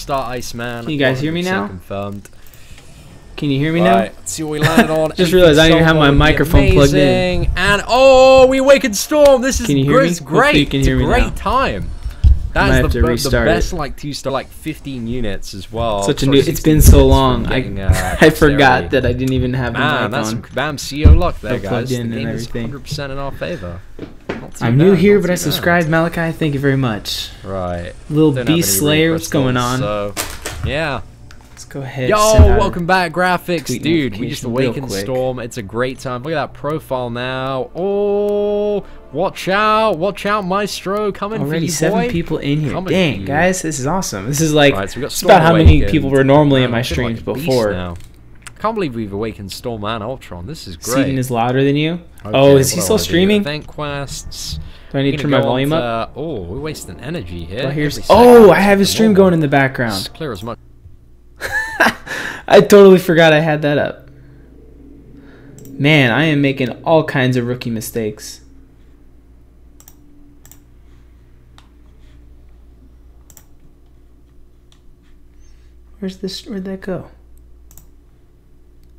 start, Iceman. Can you guys hear me now? Confirmed. Can you hear me now? Let's see what we landed on. Just realized I don't even have my microphone plugged in. And oh, we awakened Storm. This is can you hear me? Great. You can hear me it's a great now. time. That is the best like 2-star, like 15 units as well. Such a new. It's been so long. I forgot that I didn't even have the mic that's on. Bam, CEO luck there, guys. Plugged in the game and everything. is 100% in our favor. I'm new here, but I subscribed, Malachi. Thank you very much. Right. Little Beast Slayer, what's going on? So, yeah. Let's go ahead. Yo, welcome back, graphics, dude. We just awakened Storm. It's a great time. Look at that profile now. Oh, watch out, Maestro, coming already for you, boy. 7 people in here. Coming Dang, guys, this is awesome. This is like so it's about how many people were normally in my streams before. Now. I can't believe we've awakened Storm and Ultron. This is great. Seaton is louder than you. Okay, oh, is he still streaming? Event quests. Do I need to turn my volume up? Oh, we're wasting energy here. Oh, I have his stream going in the background. Just clear as much. I totally forgot I had that up. Man, I am making all kinds of rookie mistakes. Where'd that go?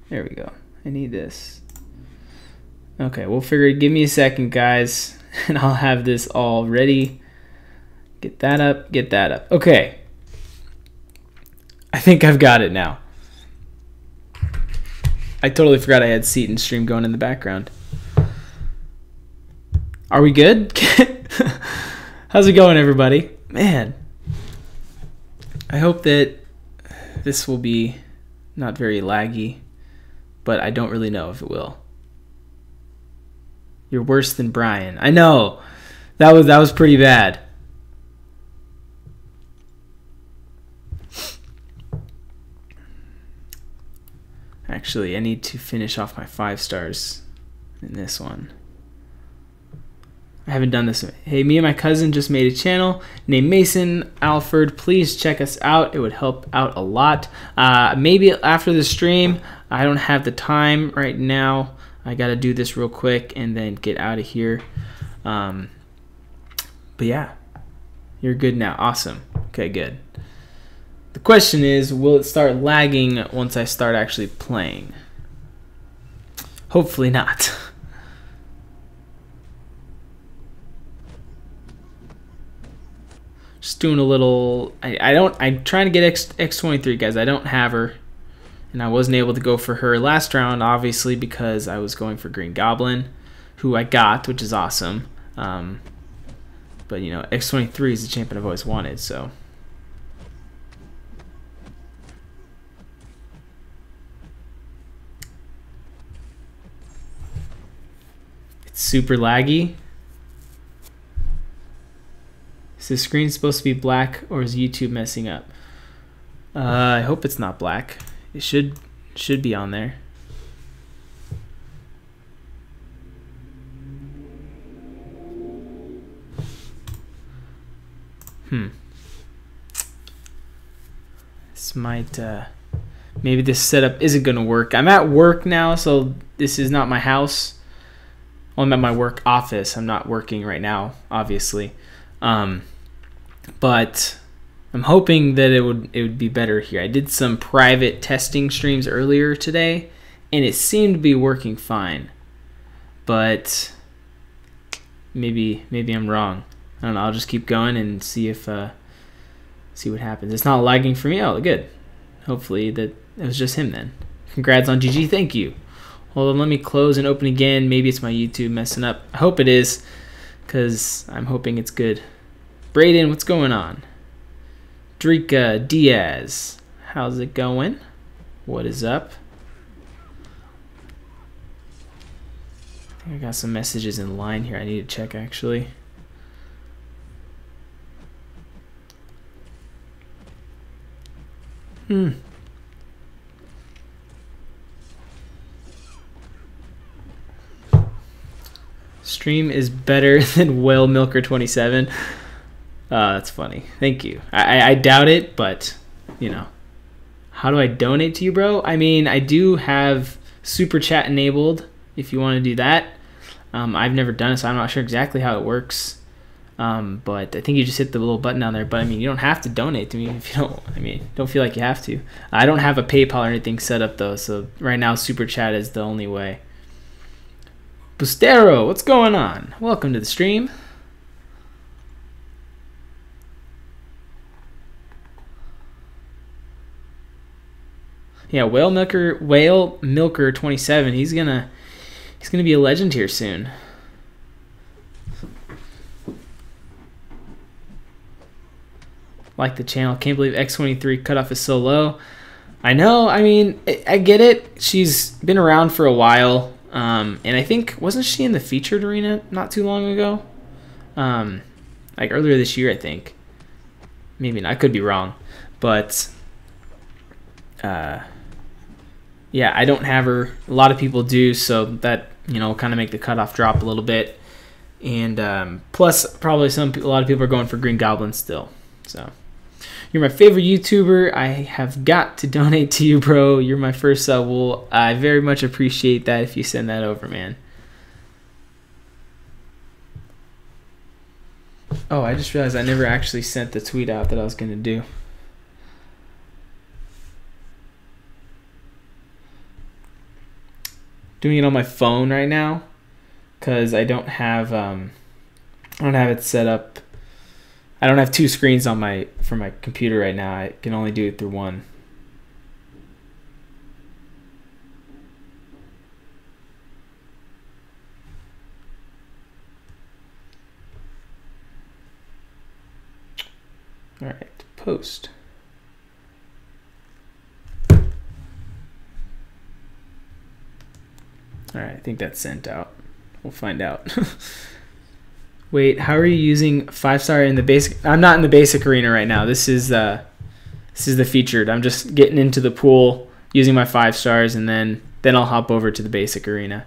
There we go. I need this. Okay, we'll figure it. Give me a second, guys, and I'll have this all ready. Get that up, get that up. Okay. I think I've got it now. I totally forgot I had Seaton's stream going in the background. Are we good? How's it going, everybody? Man, I hope that this will be not very laggy, but I don't really know if it will. You're worse than Brian. I know. That was pretty bad. Actually, I need to finish off my 5 stars in this one. I haven't done this. Hey, me and my cousin just made a channel named Mason Alford. Please check us out. It would help out a lot. Maybe after the stream. I don't have the time right now. I got to do this real quick and then get out of here. But yeah, you're good now. Awesome. Okay, good. The question is, will it start lagging once I start actually playing? Hopefully not. Just doing a little. I'm trying to get X23, guys. I don't have her, and I wasn't able to go for her last round, obviously, because I was going for Green Goblin, who I got, which is awesome. But you know, X23 is the champion I've always wanted, so. Super laggy. Is the screen supposed to be black, or is YouTube messing up? I hope it's not black. It should be on there. This might maybe this setup isn't gonna work. I'm at work now, so this is not my house. I'm at my work office. I'm not working right now, obviously, but I'm hoping that it would be better here. I did some private testing streams earlier today, and it seemed to be working fine. But maybe I'm wrong. I don't know. I'll just keep going and see if see what happens. It's not lagging for me. Oh, good. Hopefully that it was just him then. Congrats on GG. Thank you. Hold on, let me close and open again. Maybe it's my YouTube messing up. I hope it is, because I'm hoping it's good. Brayden, what's going on? Drika Diaz, how's it going? What is up? I think I got some messages in line here I need to check, actually. Stream is better than Whale Milker 27. That's funny. Thank you. I doubt it, but you know, how do I donate to you, bro? I mean, I do have super chat enabled if you want to do that. I've never done it, so I'm not sure exactly how it works. But I think you just hit the little button down there. But I mean, you don't have to donate to me if you don't. I mean, don't feel like you have to. I don't have a PayPal or anything set up though, so right now Super Chat is the only way. Bustero, what's going on? Welcome to the stream. Yeah, Whale Milker 27. He's gonna be a legend here soon. Like the channel. Can't believe X23 cutoff is so low. I know. I mean, I get it. She's been around for a while. And I think, wasn't she in the featured arena not too long ago? Like earlier this year, I think. Maybe not. I could be wrong. But, yeah, I don't have her. A lot of people do, so that, you know, kind of make the cutoff drop a little bit. And plus, probably a lot of people are going for Green Goblin still. So, you're my favorite YouTuber. I have got to donate to you, bro. You're my first sub. Well, I very much appreciate that if you send that over, man. Oh, I just realized I never actually sent the tweet out that I was going to do. Doing it on my phone right now because I don't have it set up. I don't have two screens for my computer right now. I can only do it through one. All right, post. All right, I think that's sent out. We'll find out. Wait, how are you using 5-star in the basic? I'm not in the basic arena right now. This is the featured. I'm just getting into the pool using my 5 stars, and then I'll hop over to the basic arena.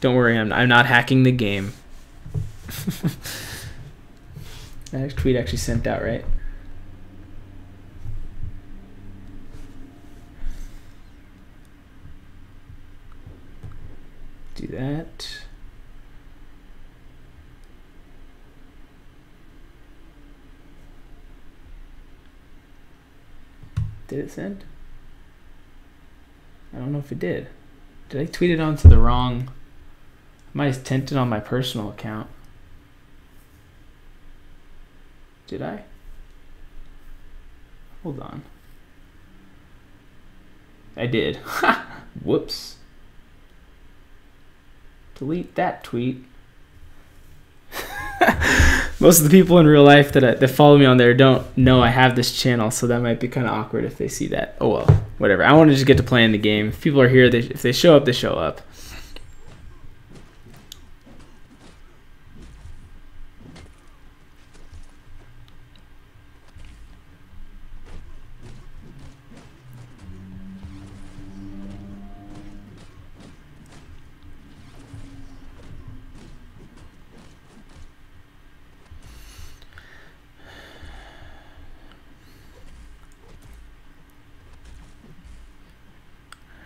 Don't worry, I'm not hacking the game. That tweet actually sent out, right? Do that. Did it send? I don't know if it did. Did I tweet it onto the wrong? I might have sent it on my personal account. Did I? Hold on. I did. Whoops. Delete that tweet. Most of the people in real life that follow me on there don't know I have this channel, so that might be kind of awkward if they see that. Oh well, whatever. I want to just get to playing the game. If people are here, if they show up, they show up.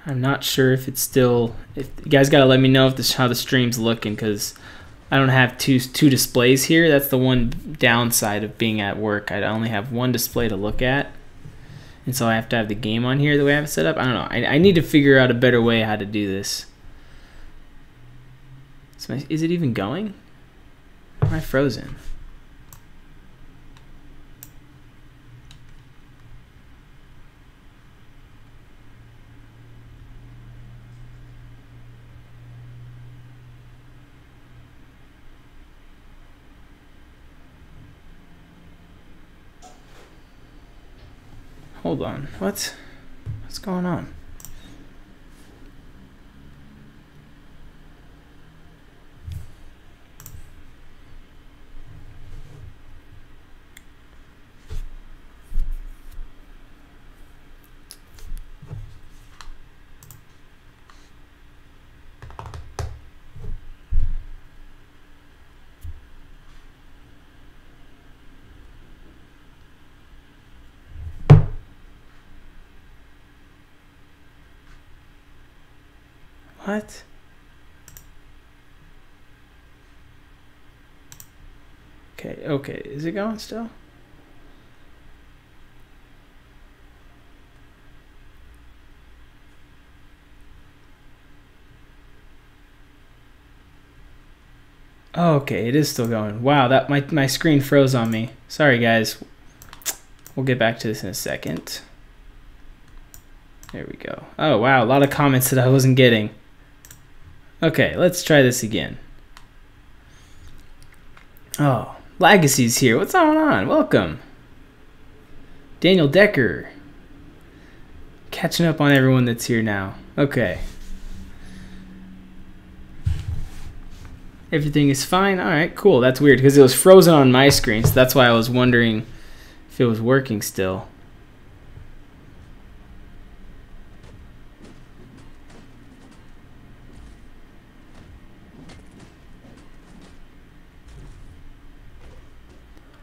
I'm not sure if it's still. If you guys gotta let me know if how the stream's looking, because I don't have two displays here. That's the one downside of being at work. I only have one display to look at, and so I have to have the game on here the way I have it set up. I don't know. I need to figure out a better way how to do this. Is it even going? Am I frozen? Hold on. What's going on? What? Okay, is it going still? Oh, okay, it is still going. Wow, that my screen froze on me. Sorry, guys. We'll get back to this in a second. There we go. Oh, wow, a lot of comments that I wasn't getting. Okay, let's try this again. Oh, Legacy's here. What's going on? Welcome. Daniel Decker. Catching up on everyone that's here now. Okay. Everything is fine. All right, cool. That's weird because it was frozen on my screen, so that's why I was wondering if it was working still.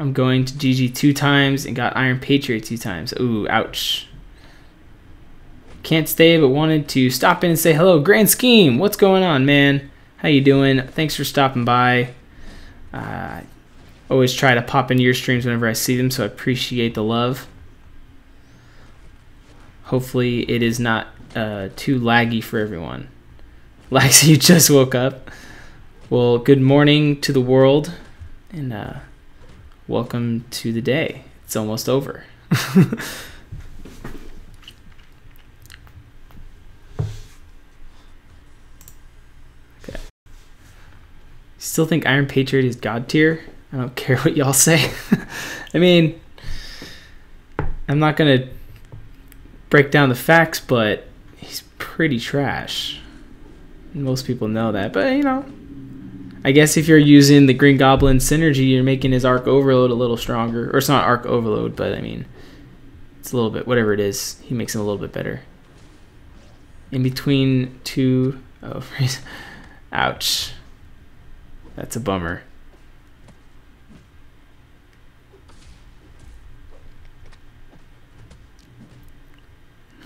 I'm going to GG 2 times and got Iron Patriot 2 times. Ooh, ouch. Can't stay, but wanted to stop in and say hello. Grand Scheme, what's going on, man? How you doing? Thanks for stopping by. Always try to pop into your streams whenever I see them, so I appreciate the love. Hopefully it is not too laggy for everyone. Like you just woke up. Well, good morning to the world, and welcome to the day. It's almost over. Okay. Still think Iron Patriot is God tier? I don't care what y'all say. I mean, I'm not going to break down the facts, but he's pretty trash. Most people know that, but you know, I guess if you're using the Green Goblin synergy, you're making his Arc Overload a little stronger. Or it's not Arc Overload, but I mean, it's a little bit, whatever it is, he makes him a little bit better. In between two, oh, ouch. That's a bummer.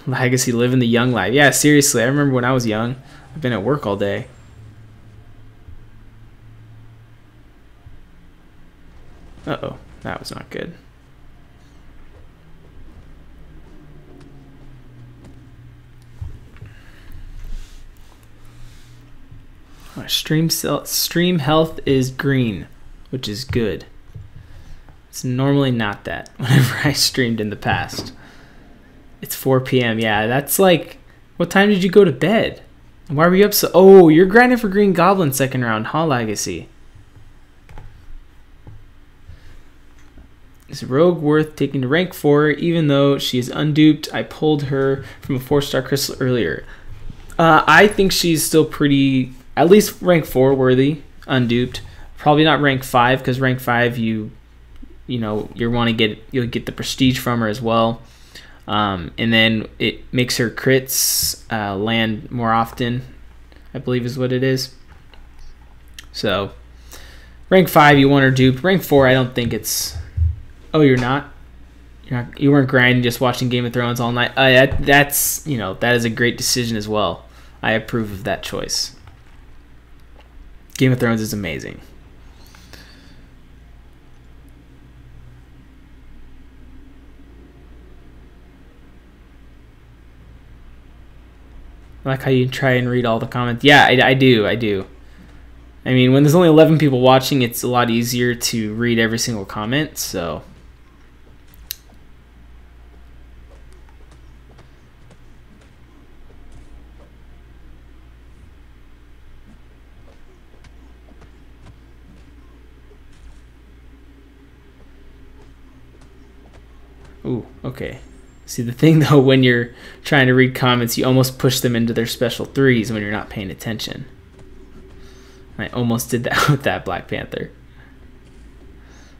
Legacy, living the young life. Yeah, seriously, I remember when I was young. I've been at work all day. Uh-oh, that was not good. Oh, stream health is green, which is good. It's normally not that whenever I streamed in the past. It's 4 p.m. Yeah, that's like, what time did you go to bed? Why were you up so... Oh, you're grinding for Green Goblin second round, huh, Legacy? Is Rogue worth taking to rank 4? Even though she is unduped, I pulled her from a 4-star crystal earlier. I think she's still pretty, at least rank 4 worthy, unduped. Probably not rank 5, because rank 5 you'll get the prestige from her as well. And then it makes her crits land more often, I believe is what it is. So rank 5 you want her duped. Rank 4 I don't think it's... Oh, you're not? You weren't grinding, just watching Game of Thrones all night. That's, you know, that is a great decision as well. I approve of that choice. Game of Thrones is amazing. I like how you try and read all the comments. Yeah, I do. I mean, when there's only 11 people watching, it's a lot easier to read every single comment, so... Ooh, okay. See, the thing, though, when you're trying to read comments, you almost push them into their special 3s when you're not paying attention. I almost did that with that Black Panther.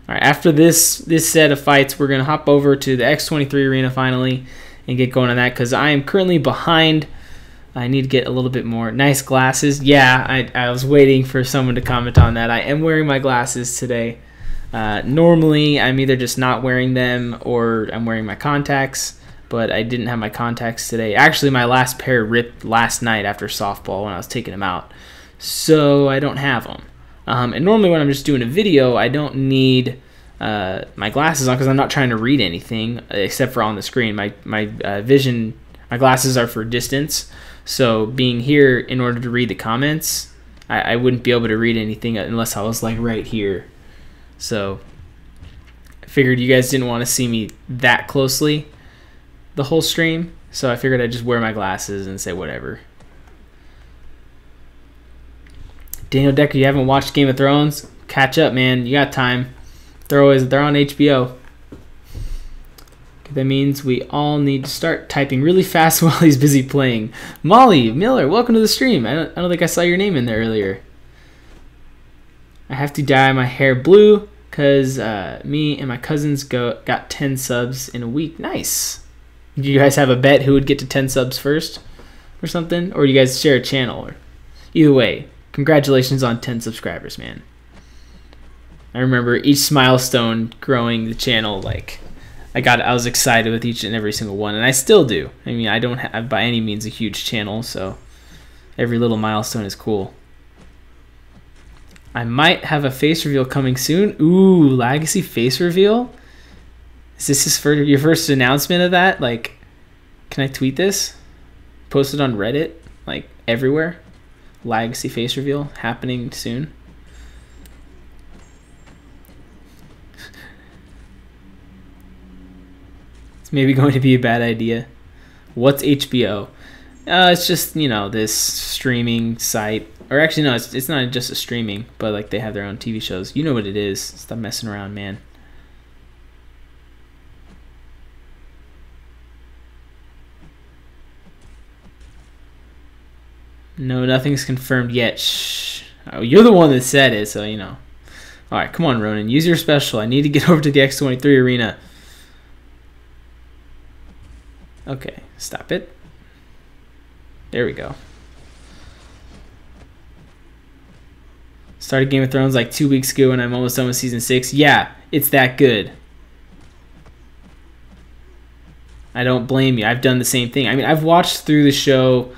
All right, after this set of fights, we're going to hop over to the X23 arena finally and get going on that because I am currently behind. I need to get a little bit more. Nice glasses. Yeah, I was waiting for someone to comment on that. I am wearing my glasses today. Normally, I'm either just not wearing them or I'm wearing my contacts. but I didn't have my contacts today. Actually, my last pair ripped last night after softball when I was taking them out, so I don't have them. And normally when I'm just doing a video, I don't need my glasses on because I'm not trying to read anything except for on the screen. My vision, my glasses are for distance, so being here in order to read the comments, I wouldn't be able to read anything unless I was like right here. So I figured you guys didn't want to see me that closely the whole stream, so I figured I'd just wear my glasses and say whatever. Daniel Decker, you haven't watched Game of Thrones? Catch up, man. You got time. They're on HBO. Okay, that means we all need to start typing really fast while he's busy playing. Molly Miller, welcome to the stream. I don't think I saw your name in there earlier. I have to dye my hair blue because me and my cousins got 10 subs in a week. Nice. Do you guys have a bet who would get to 10 subs first or something? Or do you guys share a channel? Or either way, congratulations on 10 subscribers, man. I remember each milestone growing the channel, like I was excited with each and every single one, and I still do. I mean, I don't have by any means a huge channel, so every little milestone is cool. I might have a face reveal coming soon. Ooh, Legacy face reveal? Is this your first announcement of that? Like, can I tweet this? Post it on Reddit? Like, everywhere? Legacy face reveal happening soon. It's maybe going to be a bad idea. What's HBO? It's just, you know, this streaming site. Or actually, no, it's not just a streaming, but like they have their own TV shows. You know what it is. Stop messing around, man. No, nothing's confirmed yet. Shh. Oh, you're the one that said it, so you know. Alright, come on, Ronan. Use your special. I need to get over to the X23 arena. Okay, stop it. There we go. Started Game of Thrones like 2 weeks ago and I'm almost done with season 6. Yeah, it's that good. I don't blame you. I've done the same thing. I mean, I've watched through the show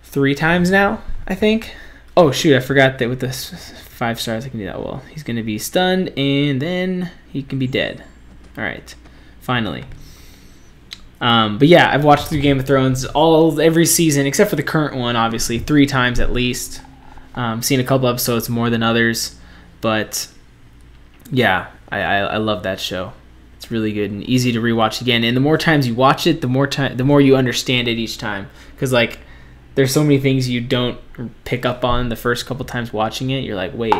3 times now, I think. Oh, shoot, I forgot that with the 5 stars I can do that well. He's going to be stunned, and then he can be dead. All right, finally. But yeah, I've watched through Game of Thrones every season, except for the current one, obviously, 3 times at least. Seen a couple episodes more than others, but yeah, I love that show. It's really good and easy to rewatch again. And the more times you watch it, the more you understand it each time. Because like, there's so many things you don't pick up on the first couple times watching it. You're like, wait,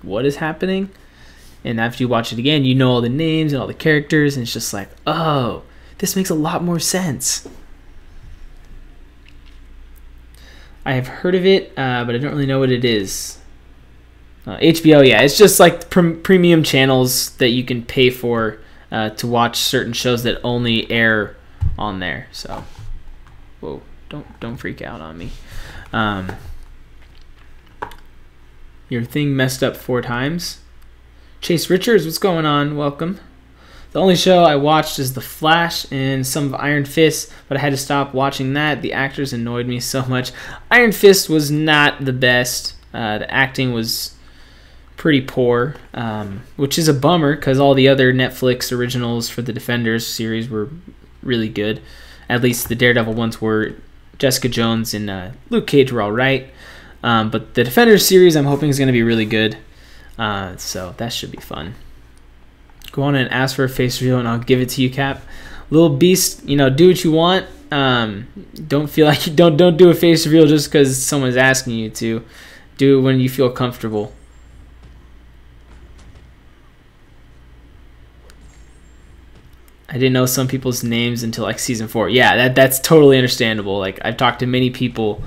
what is happening? And after you watch it again, you know all the names and all the characters, and it's just like, oh, this makes a lot more sense. I have heard of it, but I don't really know what it is. HBO, yeah, it's just like premium channels that you can pay for to watch certain shows that only air on there. So, whoa, don't freak out on me. Your thing messed up 4 times. Chase Richards, what's going on? Welcome. The only show I watched is The Flash and some of Iron Fist, but I had to stop watching that. The actors annoyed me so much. Iron Fist was not the best. The acting was pretty poor, which is a bummer because all the other Netflix originals for the Defenders series were really good. At least the Daredevil ones were. Jessica Jones and Luke Cage were all right. But the Defenders series I'm hoping is going to be really good. So that should be fun. Go on and ask for a face reveal and I'll give it to you, Cap. Little Beast, you know, do what you want. Don't feel like don't do a face reveal just because someone's asking you to. Do it when you feel comfortable. I didn't know some people's names until like season 4. Yeah, that's totally understandable. Like I've talked to many people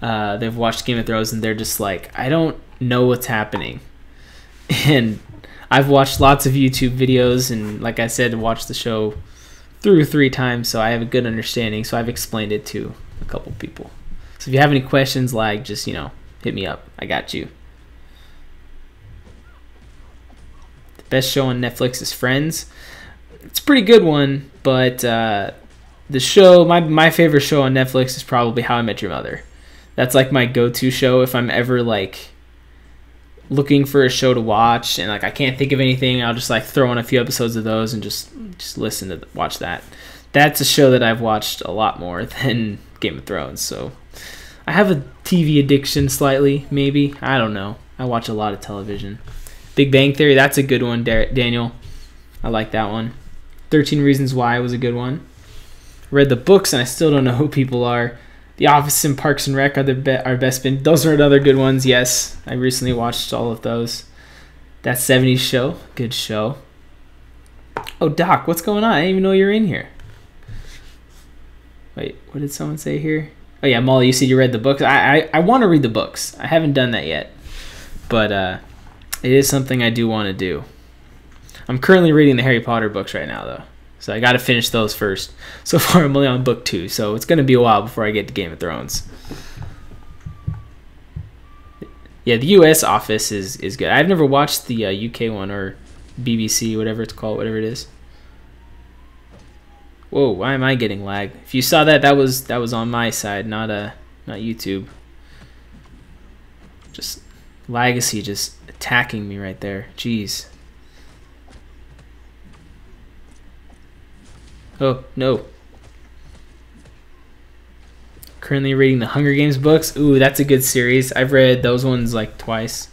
they've watched Game of Thrones and they're just like, I don't know what's happening. And I've watched lots of YouTube videos and like I said, watched the show through 3 times, so I have a good understanding. So I've explained it to a couple people. So if you have any questions, like just, you know, hit me up. I got you. The best show on Netflix is Friends. it's a pretty good one, but the show, my favorite show on Netflix is probably How I Met Your Mother. That's like my go-to show if I'm ever like looking for a show to watch and like I can't think of anything. I'll just like throw on a few episodes of those and just listen to watch that. That's a show that I've watched a lot more than Game of Thrones. So I have a TV addiction slightly, maybe. I don't know. I watch a lot of television. Big Bang Theory, that's a good one, Daniel. I like that one. 13 Reasons Why was a good one. Read the books and I still don't know who people are. The Office and Parks and Rec are our best spin. Those are other good ones, yes. I recently watched all of those. That 70s Show, good show. Oh, Doc, what's going on? I didn't even know you were in here. Wait, what did someone say here? Oh, yeah, Molly, you said you read the books. I want to read the books. I haven't done that yet. But it is something I do want to do. I'm currently reading the Harry Potter books right now, though. So I got to finish those first. So far, I'm only on book 2, so it's going to be a while before I get to Game of Thrones. Yeah, the U.S. Office is good. I've never watched the UK one or BBC, whatever it's called, whatever it is. Whoa, why am I getting lag? If you saw that, that was on my side, not YouTube. Just Legacy just attacking me right there. Jeez. Oh, no. Currently reading the Hunger Games books. Ooh, that's a good series. I've read those ones like twice.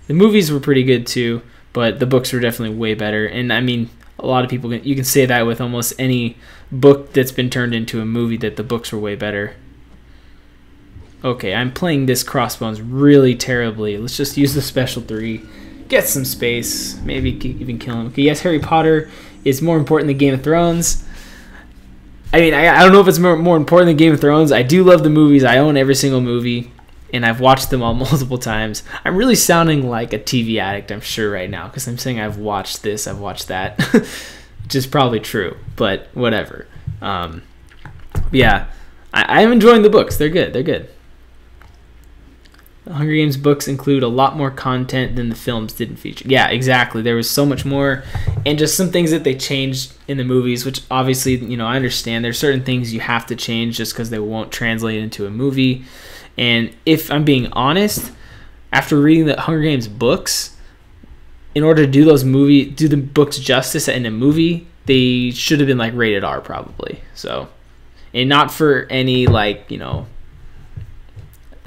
The movies were pretty good too, but the books were definitely way better. And I mean, a lot of people, you can say that with almost any book that's been turned into a movie, that the books were way better. Okay, I'm playing this Crossbones really terribly. Let's just use the special 3. Get some space. Maybe even kill him. Okay, yes, Harry Potter is more important than Game of Thrones. I mean, I don't know if it's more important than Game of Thrones. I do love the movies. I own every single movie, and I've watched them all multiple times. I'm really sounding like a TV addict, I'm sure, right now, because I'm saying I've watched this, I've watched that, which is probably true, but whatever. Yeah, I'm enjoying the books. They're good. They're good. The Hunger Games books include a lot more content than the films didn't feature. Yeah, exactly. There was so much more, and just some things that they changed in the movies, which obviously, you know, I understand. There's certain things you have to change just because they won't translate into a movie. And if I'm being honest, after reading the Hunger Games books, in order to do the books justice in a movie, they should have been like rated R probably. So, and not for any like, you know,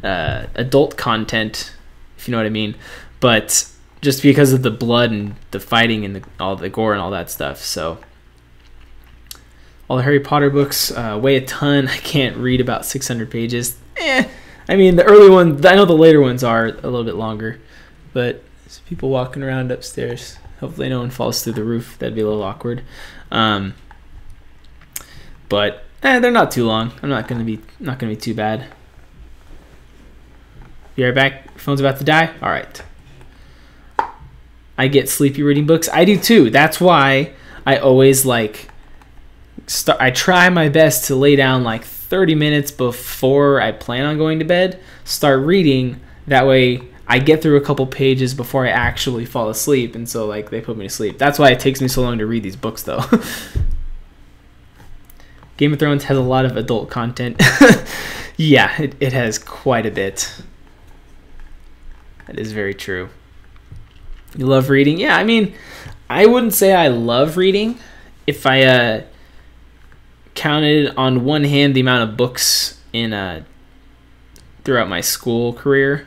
adult content, if you know what I mean, but just because of the blood and the fighting and all the gore and all that stuff. So all the Harry Potter books weigh a ton. I can't read about 600 pages. I mean, the early ones, I know the later ones are a little bit longer, but there's people walking around upstairs. Hopefully no one falls through the roof. That'd be a little awkward. But they're not too long. I'm not gonna be too bad. Be right back. Your phone's about to die. All right. I get sleepy reading books. I do too. That's why I always I try my best to lay down like 30 minutes before I plan on going to bed. Start reading. That way I get through a couple pages before I actually fall asleep, and so like they put me to sleep. That's why it takes me so long to read these books, though. Game of Thrones has a lot of adult content. Yeah, it has quite a bit. That is very true. You love reading? Yeah, I mean, I wouldn't say I love reading. If I counted on one hand the amount of books in throughout my school career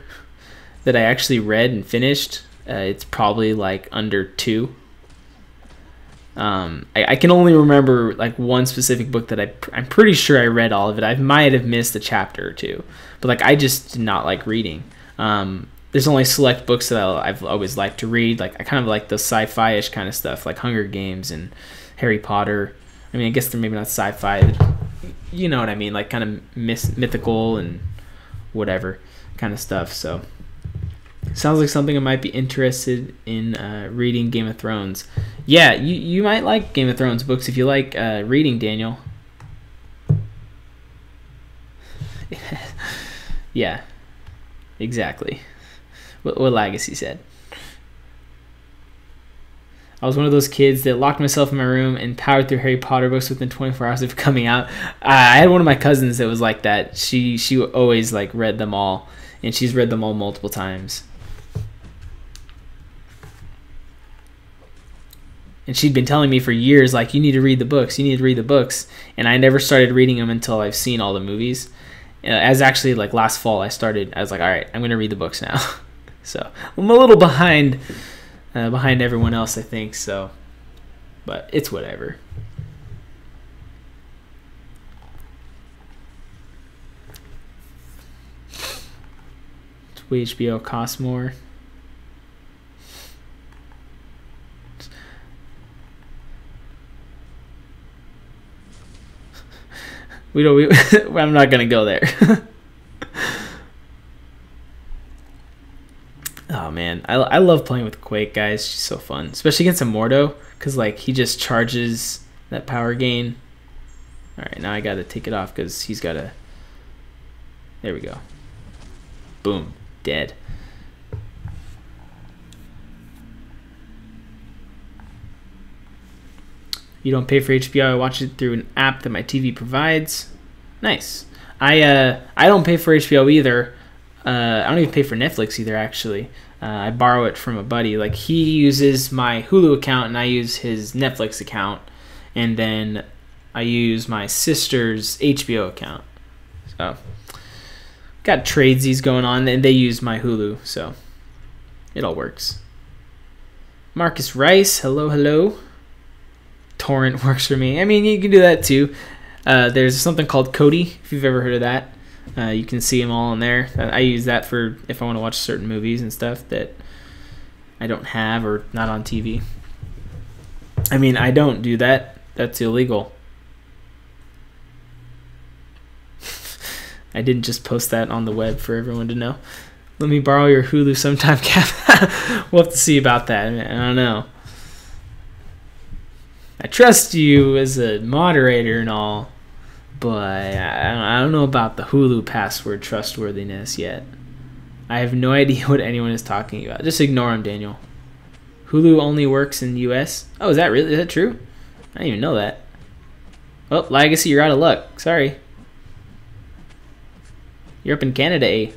that I actually read and finished, it's probably like under 2. I can only remember like one specific book that I'm pretty sure I read all of it. I might have missed a chapter or 2, but like I just did not like reading. There's only select books that I've always liked to read. Like I kind of like the sci-fi-ish kind of stuff, like Hunger Games and Harry Potter. I mean, I guess they're maybe not sci-fi, but you know what I mean, like kind of mythical and whatever kind of stuff. So sounds like something I might be interested in reading. Game of Thrones. Yeah, you might like Game of Thrones books if you like reading, Daniel. Yeah, exactly. What Legacy said. I was one of those kids that locked myself in my room and powered through Harry Potter books within 24 hours of coming out. I had one of my cousins that was like that. She always like read them all, and she's read them all multiple times. And she'd been telling me for years, like, you need to read the books, you need to read the books. And I never started reading them until I've seen all the movies. As actually, like, last fall, I was like, all right, I'm going to read the books now. So I'm a little behind everyone else, I think, so. But it's whatever. HBO costs more. I'm not gonna go there. Oh man, I love playing with Quake, guys. She's so fun, especially against a Mordo, because like he just charges that power gain. All right, now I gotta take it off because he's gotta. There we go. Boom, dead. You don't pay for HBO. I watch it through an app that my TV provides. Nice. I don't pay for HBO either. I don't even pay for Netflix either, actually. I borrow it from a buddy. Like, he uses my Hulu account and I use his Netflix account. And then I use my sister's HBO account. So, got tradesies going on, and they use my Hulu, so it all works. Marcus Rice, hello, hello. Torrent works for me. I mean, you can do that too. There's something called Kodi, if you've ever heard of that. You can see them all in there. I use that for if I want to watch certain movies and stuff that I don't have or not on TV. I mean, I don't do that. That's illegal. I didn't just post that on the web for everyone to know. Let me borrow your Hulu sometime, Cap. We'll have to see about that. I don't know. I trust you as a moderator and all, but I don't know about the Hulu password trustworthiness yet. I have no idea what anyone is talking about. Just ignore him, Daniel. Hulu only works in the US. Oh, is that true? I didn't even know that. Oh, Legacy, you're out of luck. Sorry. You're up in Canada, eh?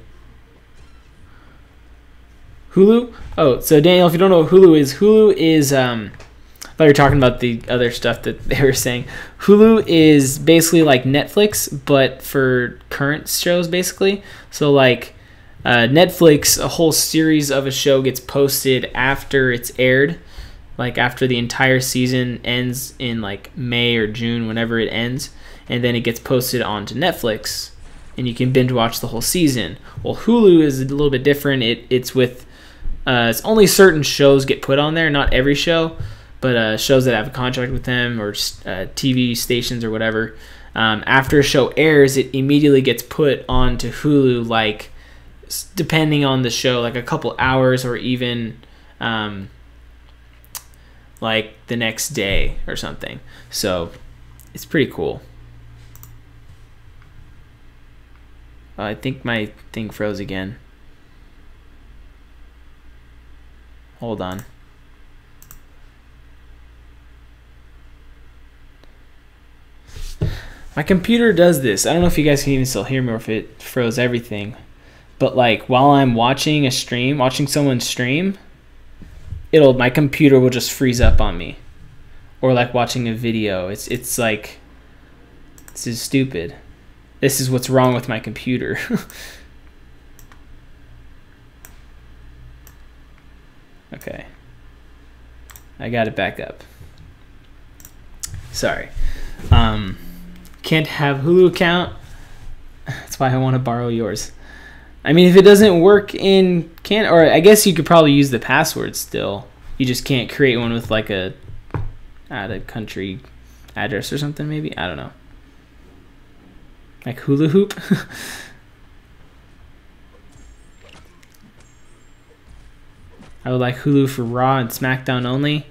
Hulu? Oh, so Daniel, if you don't know what Hulu is, I thought you were talking about the other stuff that they were saying. Hulu is basically like Netflix, but for current shows, basically. So like Netflix, a whole series of a show gets posted after it's aired, like after the entire season ends in like May or June, whenever it ends, and then it gets posted onto Netflix, and you can binge watch the whole season. Well, Hulu is a little bit different. It's with it's only certain shows get put on there, not every show, but shows that have a contract with them or TV stations or whatever. After a show airs, it immediately gets put onto Hulu, like depending on the show, like a couple hours or even like the next day or something. So it's pretty cool. I think my thing froze again. Hold on. My computer does this. I don't know if you guys can even still hear me or if it froze everything. But like while I'm watching someone stream, my computer will just freeze up on me. Or like watching a video. It's like, this is stupid. This is what's wrong with my computer. Okay. I got it back up. Sorry. Can't have Hulu account. That's why I want to borrow yours. I mean, if it doesn't work in or I guess you could probably use the password still. You just can't create one with like a country address or something maybe. I don't know. Like hula hoop. I would like Hulu for Raw and SmackDown only.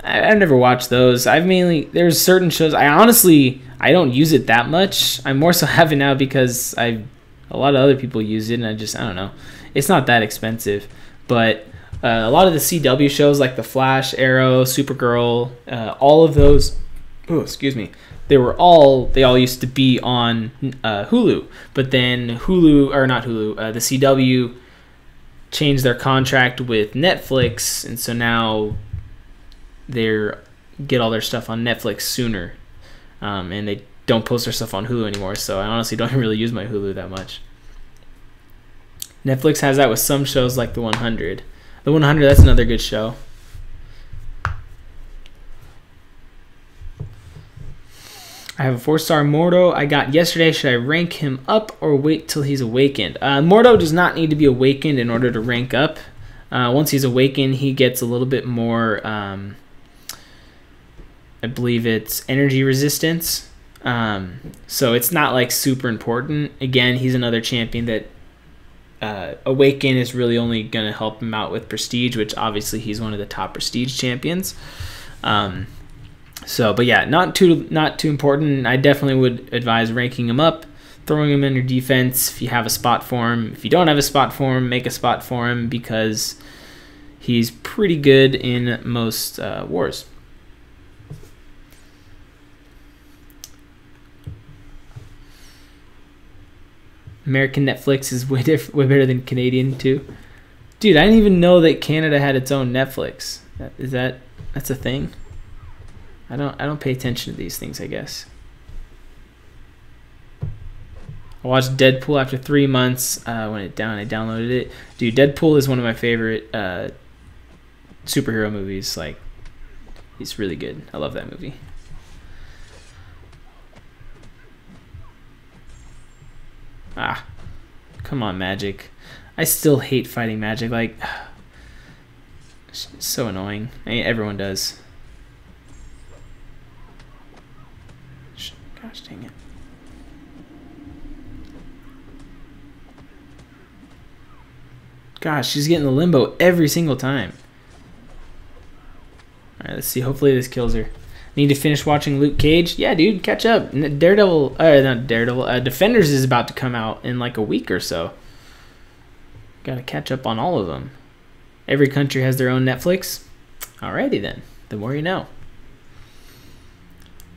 I've never watched those. There's certain shows. I don't use it that much. I more so have it now because a lot of other people use it, and I don't know. It's not that expensive, but A lot of the CW shows like The Flash, Arrow, Supergirl, all of those. Oh, excuse me. They all used to be on Hulu, but then the CW changed their contract with Netflix, and so now they get all their stuff on Netflix sooner, and they don't post their stuff on Hulu anymore. So I honestly don't really use my Hulu that much. Netflix has that with some shows like The 100. The 100, that's another good show. I have a 4-star Mordo I got yesterday. Should I rank him up or wait till he's awakened? Mordo does not need to be awakened in order to rank up. Once he's awakened, he gets a little bit more, I believe it's energy resistance. So it's not like super important. Again, he's another champion that awaken is really only going to help him out with prestige, which obviously he's one of the top prestige champions. But yeah, not too important. I definitely would advise ranking him up, throwing him in your defense if you have a spot for him. If you don't have a spot for him, make a spot for him because he's pretty good in most wars. American Netflix is way better than Canadian too. Dude, I didn't even know that Canada had its own Netflix. That's a thing? I don't pay attention to these things, I guess. I watched Deadpool after 3 months. I downloaded it. Dude, Deadpool is one of my favorite superhero movies. Like, he's really good. I love that movie. Come on, Magic. I still hate fighting Magic. Like, it's so annoying. I mean, everyone does. Gosh dang it. Gosh, she's getting the limbo every single time. Alright, let's see. Hopefully this kills her. Need to finish watching Luke Cage? Yeah, dude, catch up. Defenders is about to come out in like a week or so. Gotta catch up on all of them. Every country has their own Netflix. Alrighty then. The more you know.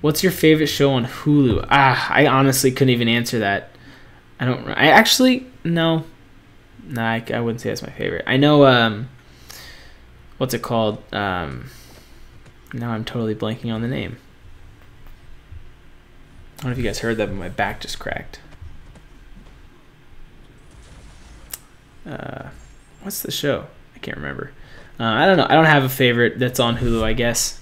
What's your favorite show on Hulu? I honestly couldn't even answer that. No, I wouldn't say that's my favorite. I know, what's it called? Now I'm totally blanking on the name. I don't know if you guys heard that, but my back just cracked. What's the show? I can't remember. I don't know. I don't have a favorite that's on Hulu, I guess.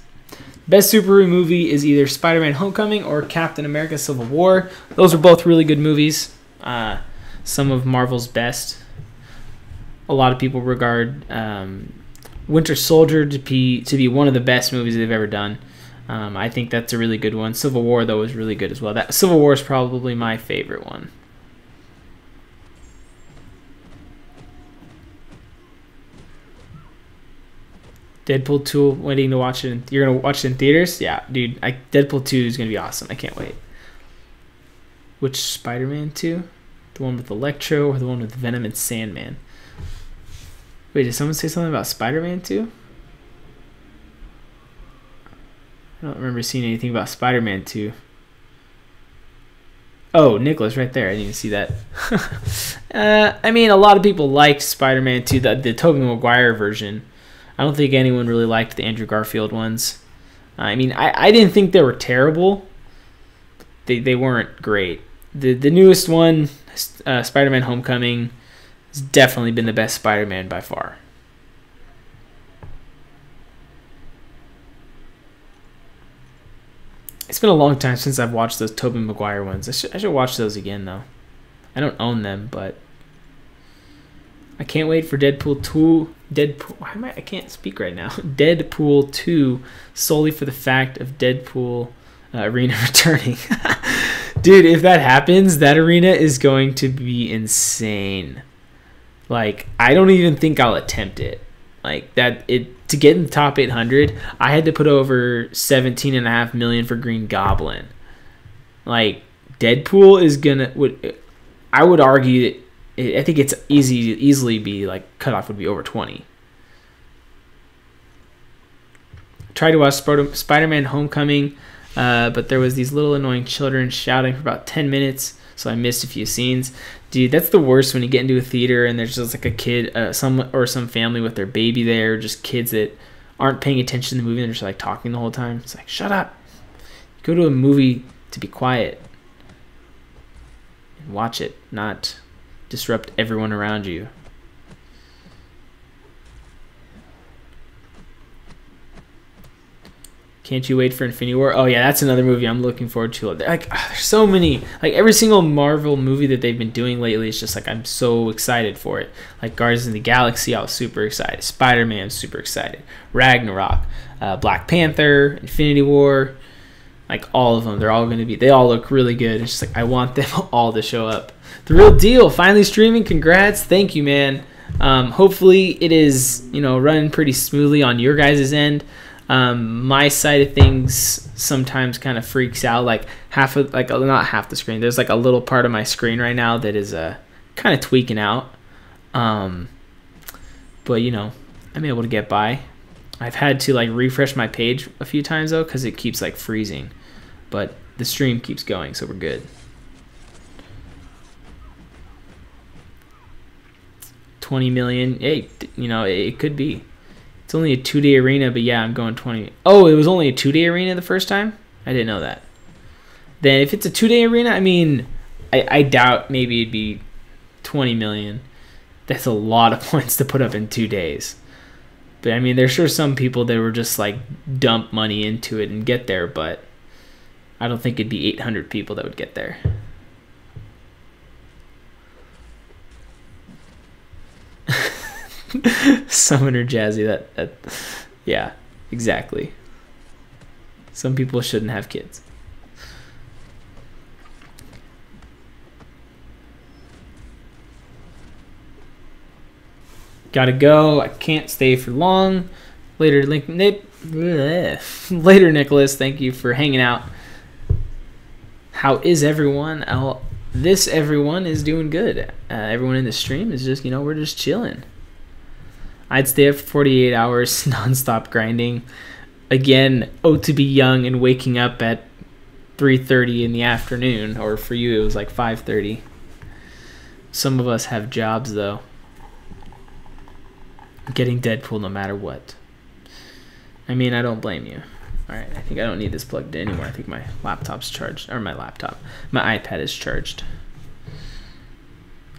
Best superhero movie is either Spider-Man Homecoming or Captain America Civil War. Those are both really good movies. Some of Marvel's best. A lot of people regard Winter Soldier to be one of the best movies they've ever done. I think that's a really good one. Civil War, though, is really good as well. Civil War is probably my favorite one. Deadpool 2, waiting to watch it. You're going to watch it in theaters? Yeah, dude. Deadpool 2 is going to be awesome. I can't wait. Which Spider-Man 2? The one with Electro or the one with Venom and Sandman? Wait, did someone say something about Spider-Man 2? I don't remember seeing anything about Spider-Man 2. Oh, Nicholas right there. I didn't even see that. I mean, a lot of people liked Spider-Man 2, the Tobey Maguire version. I don't think anyone really liked the Andrew Garfield ones. I mean, I didn't think they were terrible. They weren't great. The newest one, Spider-Man Homecoming, has definitely been the best Spider-Man by far. It's been a long time since I've watched those Tobey Maguire ones. I should watch those again, though. I don't own them, but I can't wait for Deadpool 2. I can't speak right now. Deadpool 2, solely for the fact of Deadpool arena returning. Dude, if that happens, that arena is going to be insane. Like, I don't even think I'll attempt it. Like, to get in the top 800, I had to put over $17.5 million for Green Goblin. Like, Deadpool is I would argue that I think it's easily be like cutoff would be over 20. tried to watch Spider-Man Homecoming, but there was these little annoying children shouting for about 10 minutes, so I missed a few scenes. Dude, that's the worst when you get into a theater and there's just like a kid, some family with their baby there, just kids that aren't paying attention to the movie and they're just like talking the whole time. It's like, shut up. Go to a movie to be quiet and watch it, not disrupt everyone around you. Can't you wait for Infinity War? Oh yeah, that's another movie I'm looking forward to. Like, there's so many. Like every single Marvel movie that they've been doing lately is just like I'm so excited for it. Like Guardians of the Galaxy, I was super excited. Spider-Man, super excited. Ragnarok, Black Panther, Infinity War, like all of them. They all look really good. It's just like I want them all to show up. The Real Deal finally streaming. Congrats, thank you, man. Hopefully it is running pretty smoothly on your guys' end. My side of things sometimes kind of freaks out, like not half the screen. There's like a little part of my screen right now that is kind of tweaking out. But I'm able to get by. I've had to like refresh my page a few times though, because it keeps like freezing. But the stream keeps going, so we're good. 20 million. Hey, it could be. It's only a 2-day arena, but yeah, I'm going 20. Oh, it was only a 2-day arena the first time? I didn't know that. Then if it's a 2-day arena, I mean, I doubt maybe it'd be 20 million. That's a lot of points to put up in 2 days. But I mean, there's sure some people that were just like dump money into it and get there, but I don't think it'd be 800 people that would get there. Summoner Jazzy, that yeah, exactly. Some people shouldn't have kids. Gotta go. I can't stay for long. Later, Nicholas. Thank you for hanging out. How is everyone? Everyone is doing good. Everyone in the stream is just, we're just chilling. I'd stay up for 48 hours nonstop grinding. Again, to be young and waking up at 3:30 in the afternoon, or for you it was like 5:30. Some of us have jobs though. Getting Deadpool no matter what. I mean, I don't blame you. Alright, I think I don't need this plugged in anymore. I think my laptop's charged, or my iPad is charged.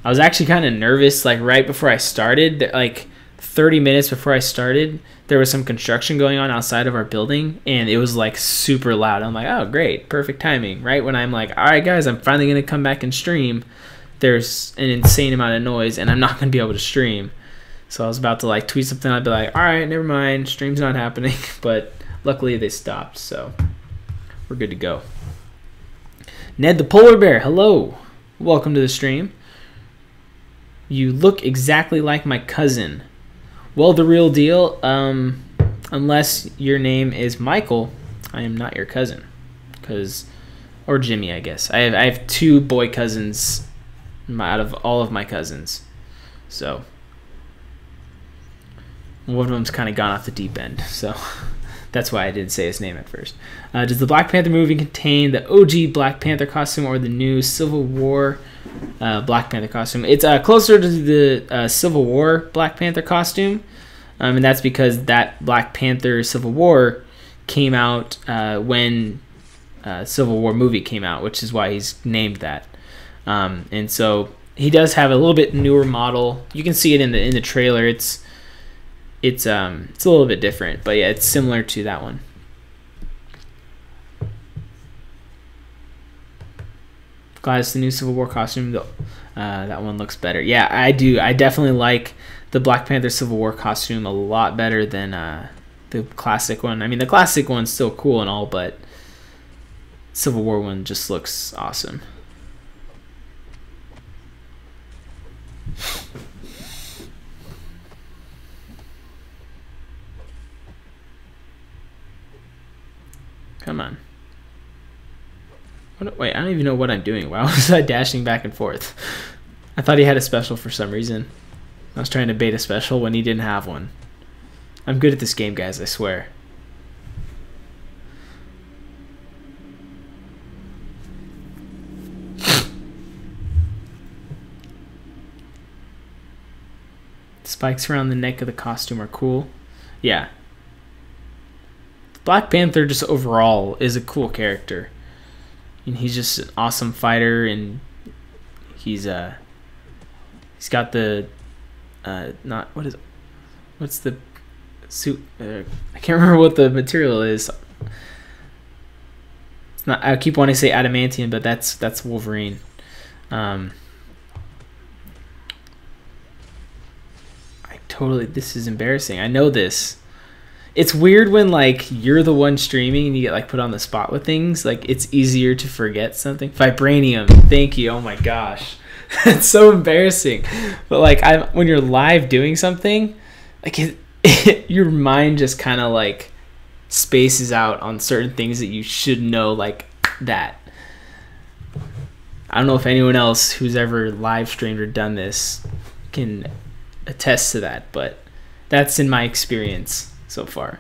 I was actually kind of nervous, like right before I started, like 30 minutes before I started, there was some construction going on outside of our building, and it was like super loud. I'm like, oh great, perfect timing. Right when I'm like, all right guys, I'm finally gonna come back and stream, there's an insane amount of noise and I'm not gonna be able to stream. So I was about to like tweet something, I'd be like, all right, never mind, stream's not happening. But luckily they stopped, so we're good to go. Ned the Polar Bear, hello, welcome to the stream. You look exactly like my cousin. Well, The Real Deal, unless your name is Michael, I am not your cousin. Or Jimmy, I guess. I have 2 boy cousins out of all of my cousins. So, one of them's kind of gone off the deep end. So, that's why I didn't say his name at first. Does the Black Panther movie contain the OG Black Panther costume or the new Civil War Black Panther costume? It's closer to the Civil War Black Panther costume, and that's because that Black Panther Civil War came out when Civil War movie came out, which is why he's named that. And so he does have a little bit newer model. You can see it in the trailer. It's a little bit different, but yeah, it's similar to that one. Glad it's the new Civil War costume though. That one looks better. Yeah, I do. I definitely like the Black Panther Civil War costume a lot better than the classic one. I mean, the classic one's still cool and all, but Civil War one just looks awesome. Come on. Wait, I don't even know what I'm doing. Why was I dashing back and forth? I thought he had a special for some reason. I was trying to bait a special when he didn't have one. I'm good at this game, guys, I swear. Spikes around the neck of the costume are cool. Yeah. Black Panther just overall is a cool character. And he's just an awesome fighter, and he's got the what's the suit? I can't remember what the material is. It's not. I keep wanting to say adamantium, but that's Wolverine. This is embarrassing. I know this. It's weird when like you're the one streaming and you get like put on the spot with things. Like it's easier to forget something. Vibranium. Thank you. Oh my gosh. It's so embarrassing. But like when you're live doing something, like your mind just kind of like spaces out on certain things that you should know, like that. I don't know if anyone else who's ever live streamed or done this can attest to that, but that's in my experience so far.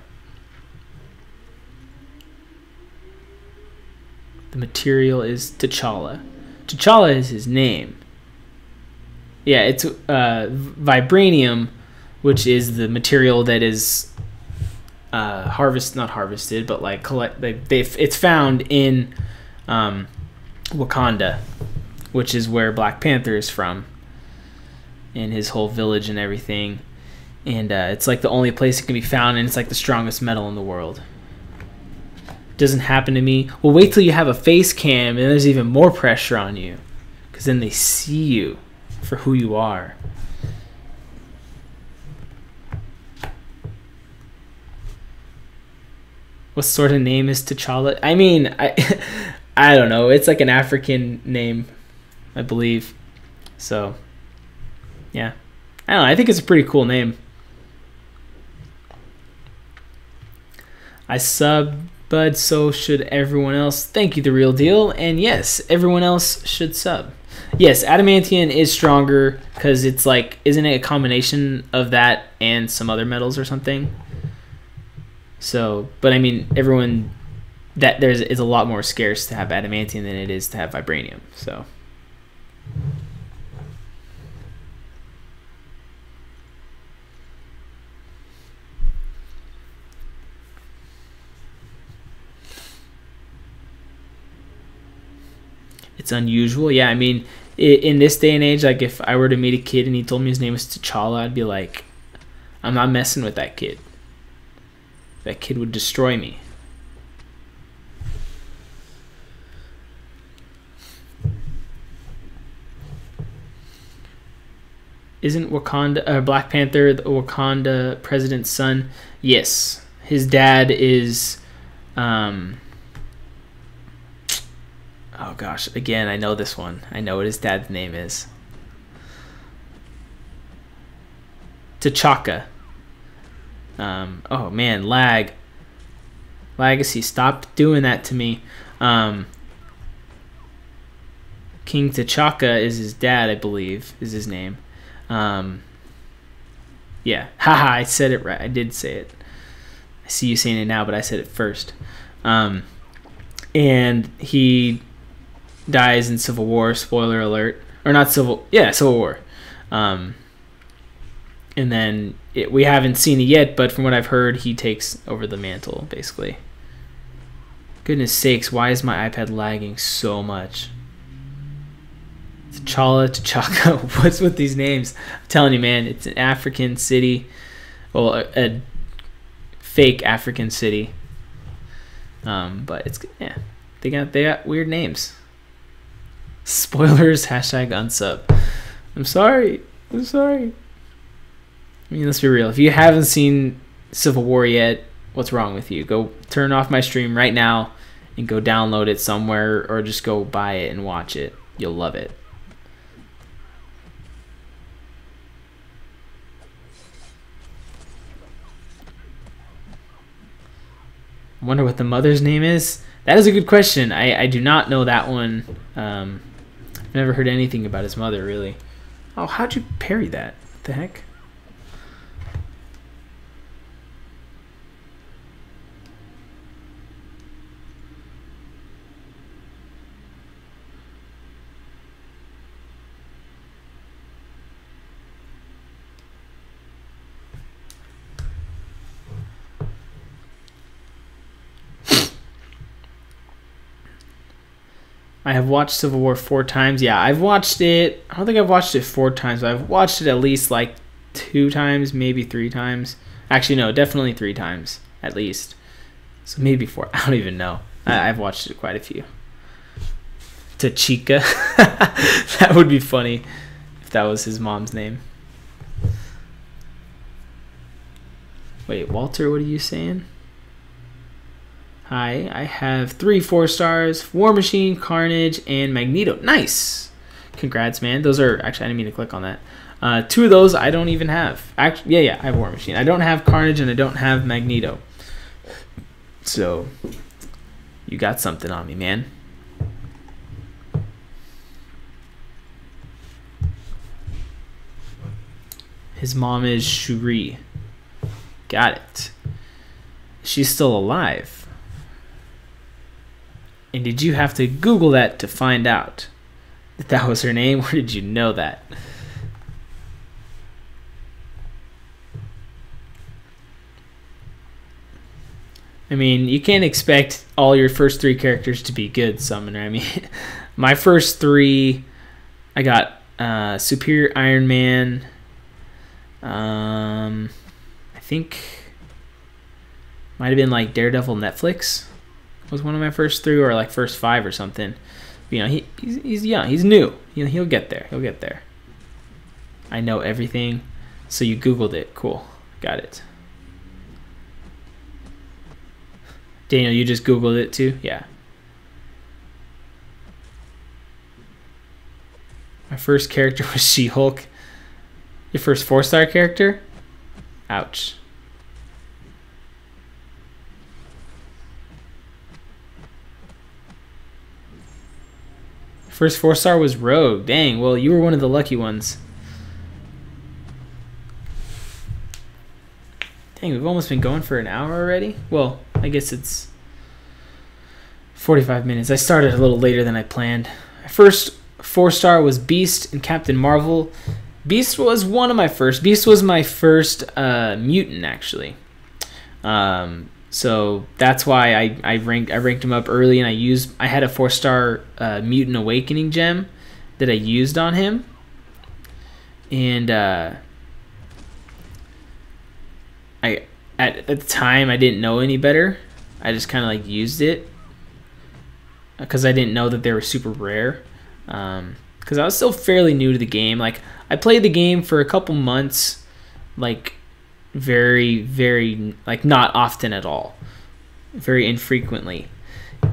The material is T'Challa. T'Challa is his name. Yeah, it's vibranium, which is the material that is not harvested, but like it's found in Wakanda, which is where Black Panther is from, and his whole village and everything. And it's like the only place it can be found, and it's like the strongest metal in the world. Doesn't happen to me. Well, wait till you have a face cam and there's even more pressure on you, because then they see you for who you are. What sort of name is T'Challa? I mean, I don't know. It's like an African name, I believe. So, yeah. I don't know. I think it's a pretty cool name. I sub, bud, so should everyone else. Thank you, The Real Deal. And yes, everyone else should sub. Yes, adamantium is stronger because it's like, isn't it a combination of that and some other metals or something? So, but I mean, everyone, that is a lot more scarce to have adamantium than it is to have vibranium. So. It's unusual. Yeah, I mean, in this day and age, like if I were to meet a kid and he told me his name was T'Challa, I'd be like, I'm not messing with that kid. That kid would destroy me. Isn't Wakanda, Black Panther, the Wakanda president's son? Yes. His dad is... oh gosh, again, I know this one. I know what his dad's name is. T'Chaka. Oh man, lag. Legacy, stop doing that to me. King T'Chaka is his dad, I believe, is his name. Yeah, haha, I said it right. I did say it. I see you saying it now, but I said it first. And he dies in Civil War, spoiler alert. Or not Civil War. And then we haven't seen it yet, but from what I've heard, he takes over the mantle, basically. Goodness sakes, why is my iPad lagging so much? T'Chaka, what's with these names? I'm telling you, man, it's an African city. Well, a fake African city. But it's, yeah, they got weird names. Spoilers, #unsub. I'm sorry. I mean, let's be real. If you haven't seen Civil War yet, what's wrong with you? Go turn off my stream right now and go download it somewhere, or just go buy it and watch it. You'll love it. I wonder what the mother's name is. That is a good question. I do not know that one. I've never heard anything about his mother, really. Oh, how'd you parry that? What the heck? I have watched Civil War 4 times. Yeah, I've watched it. I don't think I've watched it 4 times, but I've watched it at least like 2 times, maybe 3 times. Actually, no, definitely 3 times at least. So maybe 4. I don't even know. I've watched it quite a few. Tachika. That would be funny if that was his mom's name. Wait, Walter, what are you saying? Hi, I have 3 4 stars, War Machine, Carnage, and Magneto. Nice. Congrats, man. Those are, actually, I didn't mean to click on that. 2 of those I don't even have. Actually, yeah, I have War Machine. I don't have Carnage and I don't have Magneto. So, you got something on me, man. His mom is Shuri. Got it. She's still alive. And did you have to Google that to find out that that was her name, or did you know that? I mean, you can't expect all your first 3 characters to be good, Summoner. I mean, my first 3, I got Superior Iron Man. I think might have been like Daredevil Netflix was one of my first 3, or like first 5 or something. You know, he's young, he's new. You know, he'll get there. He'll get there. I know everything. So you Googled it. Cool. Got it. Daniel, you just Googled it too? Yeah. My first character was She-Hulk. Your first 4-star character? Ouch. First 4-star was Rogue. Dang, well, you were one of the lucky ones. Dang, we've almost been going for an hour already? Well, I guess it's 45 minutes. I started a little later than I planned. First 4-star was Beast and Captain Marvel. Beast was one of my first. Beast was my first mutant, actually. So that's why I ranked him up early, and I had a 4-star Mutant Awakening gem that I used on him, and at the time I didn't know any better. I just kind of like used it because I didn't know that they were super rare. Because I was still fairly new to the game. Like, I played the game for a couple months, like very, very, like not often at all, very infrequently.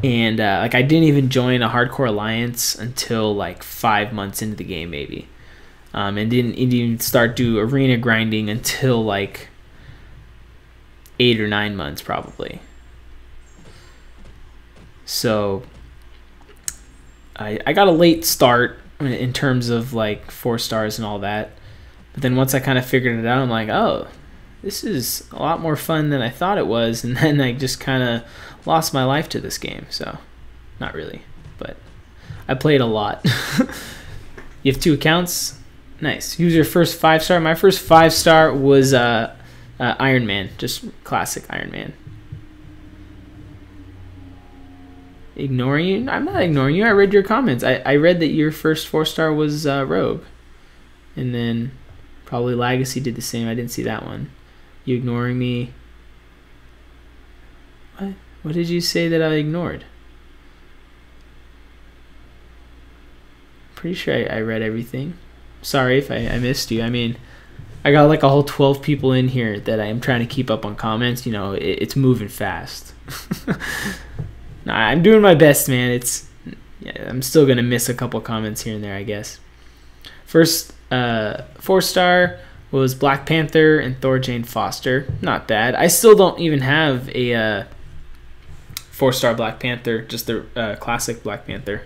And like I didn't even join a hardcore alliance until like 5 months into the game, maybe. And didn't even start do arena grinding until like 8 or 9 months probably. So I got a late start in terms of like 4 stars and all that. But then once I kind of figured it out, I'm like, oh, this is a lot more fun than I thought it was. And then I just kind of lost my life to this game. So not really, but I played a lot. You have 2 accounts? Nice. Who's your first 5-star? My first 5-star was Iron Man, just classic Iron Man. Ignoring you? I'm not ignoring you. I read your comments. I read that your first 4-star was Rogue. And then probably Legacy did the same. I didn't see that one. You ignoring me? What? What did you say that I ignored? Pretty sure I read everything. Sorry if I missed you. I mean, I got like a whole 12 people in here that I am trying to keep up on comments. You know, it's moving fast. Nah, I'm doing my best, man. I'm still gonna miss a couple comments here and there, I guess. First 4-star was Black Panther and Thor Jane Foster. Not bad. I still don't even have a 4-star Black Panther, just the classic Black Panther.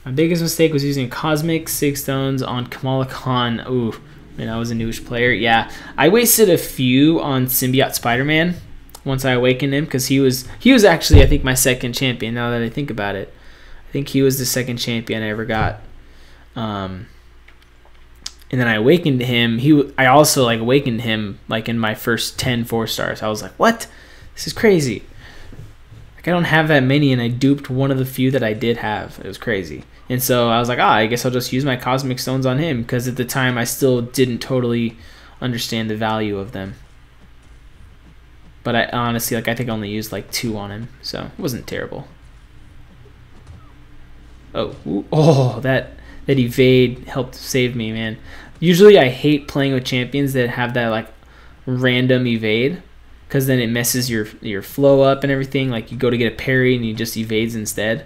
My biggest mistake was using Cosmic Sig Stones on Kamala Khan. Ooh, man, I was a newish player. Yeah, I wasted a few on Symbiote Spider-Man once I awakened him, because he was actually, I think, my second champion. Now that I think about it, I think he was the second champion I ever got. And then I awakened him. I also like awakened him like in my first 10 4-stars. I was like, what? This is crazy. Like, I don't have that many, and I duped one of the few that I did have. It was crazy. And so I was like, I guess I'll just use my cosmic stones on him, because at the time I still didn't totally understand the value of them. But I honestly, like, I think I only used like 2 on him, so it wasn't terrible. Oh, that evade helped save me, man. Usually I hate playing with champions that have that like random evade, because then it messes your flow up and everything. Like, you go to get a parry and he just evades instead.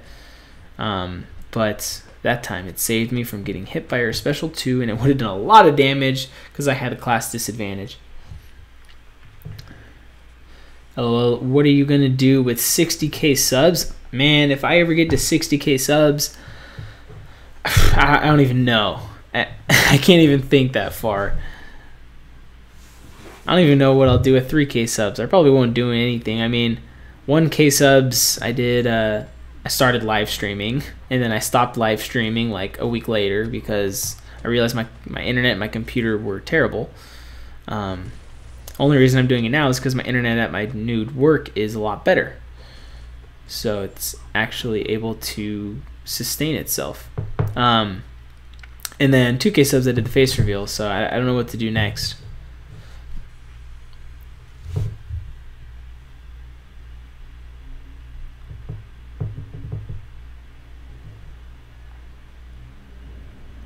But that time it saved me from getting hit by her special 2, and it would have done a lot of damage because I had a class disadvantage. Oh, what are you gonna do with 60k subs? Man, if I ever get to 60k subs, I don't even know. I can't even think that far. I don't even know what I'll do with 3k subs. I probably won't do anything. I mean, 1k subs, I started live streaming, and then I stopped live streaming like a week later because I realized my internet and my computer were terrible. Only reason I'm doing it now is because my internet at my new work is a lot better. So it's actually able to sustain itself. And then 2k subs, I did the face reveal, so I don't know what to do next.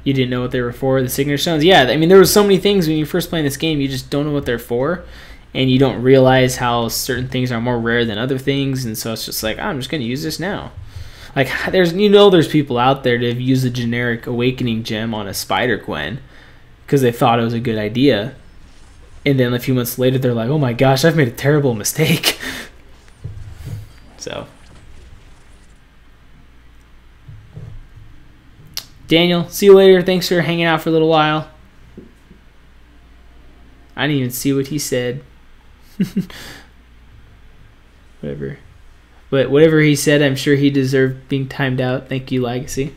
You didn't know what they were for, the signature stones? Yeah, I mean, there were so many things when you first play this game, you just don't know what they're for, and you don't realize how certain things are more rare than other things, and so it's just like, I'm just going to use this now. Like, there's people out there that have used a generic awakening gem on a Spider Gwen because they thought it was a good idea, and then a few months later, they're like, oh my gosh, I've made a terrible mistake. So... Daniel, see you later. Thanks for hanging out for a little while. I didn't even see what he said. Whatever. But whatever he said, I'm sure he deserved being timed out. Thank you, Legacy.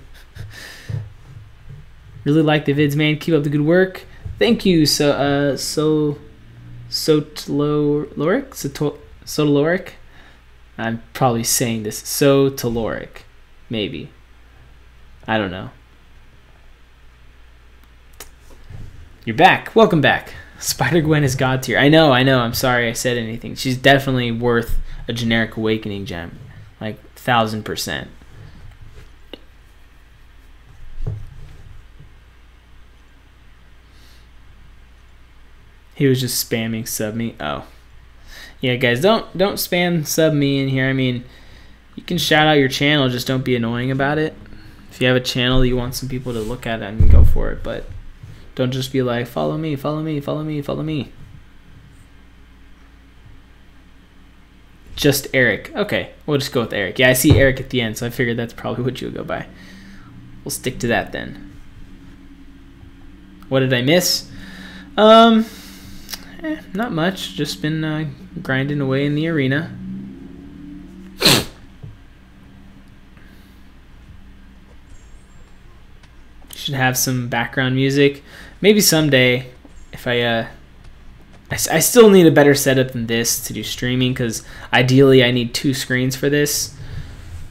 Really like the vids, man. Keep up the good work. Thank you. Sotoloric. I'm probably saying this. Sotoloric. Maybe. I don't know. You're back. Welcome back. Spider-Gwen is God tier. I know. I'm sorry I said anything. She's definitely worth a generic awakening gem. Like, 1000%. He was just spamming sub me. Oh. Yeah, guys, don't spam sub me in here. I mean, you can shout out your channel, just don't be annoying about it. If you have a channel you want some people to look at it, I mean, go for it, but don't just be like, follow me, follow me, follow me, follow me. Just Eric. Okay, we'll just go with Eric. Yeah, I see Eric at the end, so I figured that's probably what you'll go by. We'll stick to that then. What did I miss? Not much. Just been grinding away in the arena. Should have some background music. Maybe someday, if I still need a better setup than this to do streaming, because ideally I need 2 screens for this.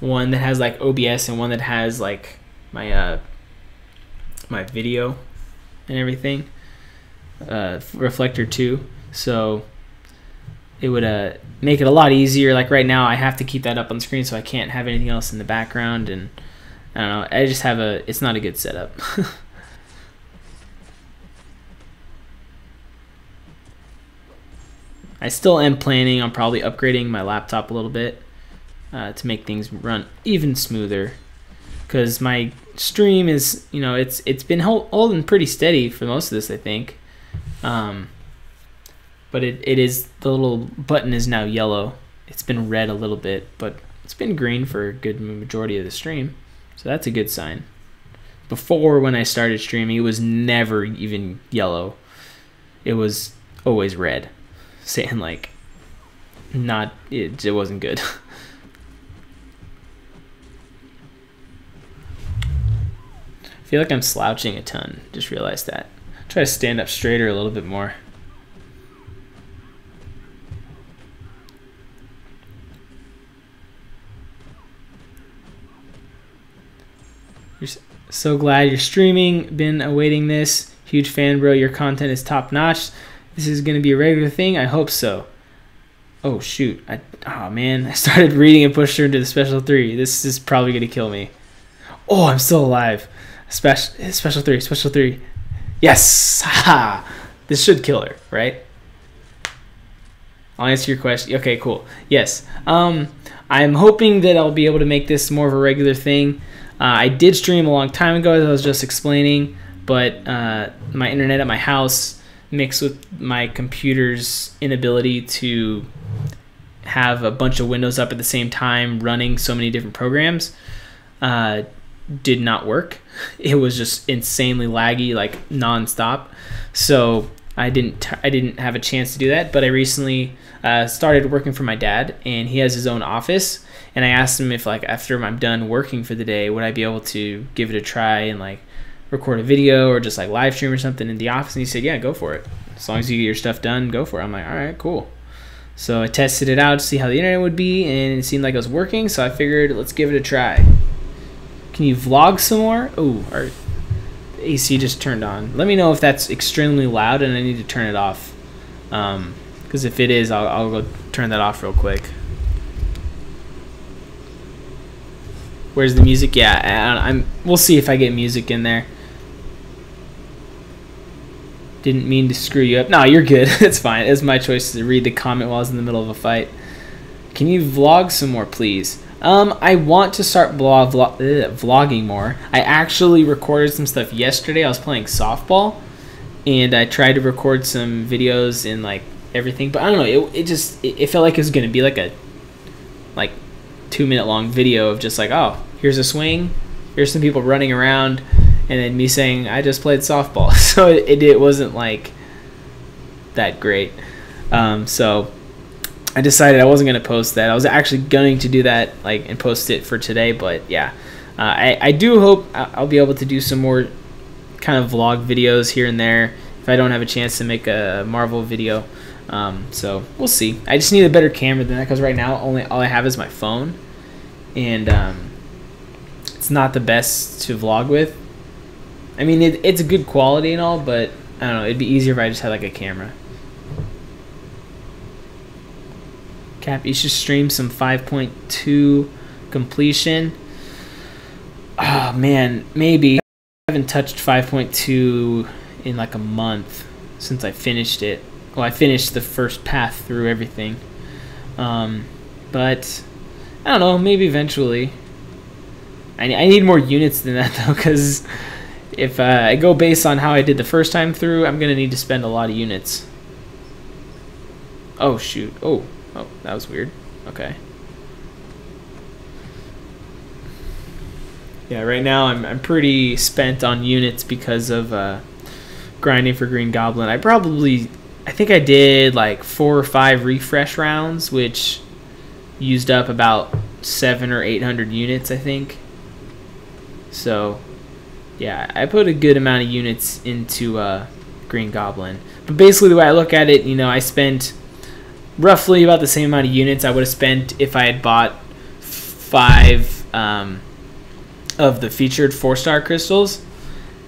One that has like OBS and one that has like my my video and everything. Reflector too. So it would make it a lot easier. Like right now I have to keep that up on the screen, so I can't have anything else in the background, and I don't know, I just have it's not a good setup. I still am planning on probably upgrading my laptop a little bit to make things run even smoother, because my stream is, it's been holding pretty steady for most of this, I think. But it is, the little button is now yellow. It's been red a little bit, but it's been green for a good majority of the stream. So that's a good sign. Before, when I started streaming, it was never even yellow. It was always red, saying like, it wasn't good. I feel like I'm slouching a ton. Just realized that. Try to stand up straighter a little bit more. So glad you're streaming. Been awaiting this. Huge fan, bro. Your content is top notch. This is gonna be a regular thing. I hope so. Oh shoot! Oh man! I started reading and pushed her into the special 3. This is probably gonna kill me. Oh, I'm still alive. Special 3. Special 3. Yes! Ha! This should kill her, right? I'll answer your question. Okay, cool. Yes. I'm hoping that I'll be able to make this more of a regular thing. I did stream a long time ago, as I was just explaining, but my internet at my house mixed with my computer's inability to have a bunch of windows up at the same time running so many different programs did not work. It was just insanely laggy, like nonstop. So I didn't have a chance to do that, but I recently started working for my dad, and he has his own office, and I asked him if, like, after I'm done working for the day, would I be able to give it a try and like record a video or just like live stream or something in the office. And he said, yeah, go for it, as long as you get your stuff done, go for it. I'm like, all right, cool. So I tested it out to see how the internet would be, and it seemed like it was working, so I figured let's give it a try. Can you vlog some more? Oh, our AC just turned on. Let me know if that's extremely loud and I need to turn it off. Because if it is, I'll go turn that off real quick. Where's the music? Yeah, we'll see if I get music in there. Didn't mean to screw you up. No, you're good. It's fine. It's my choice to read the comment while I was in the middle of a fight. Can you vlog some more, please? I want to start vlogging more. I actually recorded some stuff yesterday. I was playing softball, and I tried to record some videos and like everything, but I don't know. It felt like it was gonna be like a 2-minute long video of just like, oh, here's a swing, here's some people running around, and then me saying I just played softball. So it wasn't like that great. So I decided I wasn't going to post that. I was actually going to do that and post it for today, but yeah. I do hope I'll be able to do some more kind of vlog videos here and there if I don't have a chance to make a Marvel video. So we'll see. I just need a better camera than that, because right now all I have is my phone, and it's not the best to vlog with. I mean, it's a good quality and all, but I don't know, it'd be easier if I just had like a camera. Cap, you should stream some 5.2 completion. Oh man, maybe. I haven't touched 5.2 in like a month since I finished it. Well, I finished the first path through everything. But I don't know, maybe eventually. I need more units than that though, because if I go based on how I did the first time through, I'm gonna need to spend a lot of units. Oh shoot! Oh, that was weird. Okay. Yeah, right now I'm pretty spent on units because of grinding for Green Goblin. I think I did like 4 or 5 refresh rounds, which used up about 700 or 800 units, I think. So yeah, I put a good amount of units into Green Goblin. But basically the way I look at it, you know, I spent roughly about the same amount of units I would have spent if I had bought 5 of the featured 4-star crystals,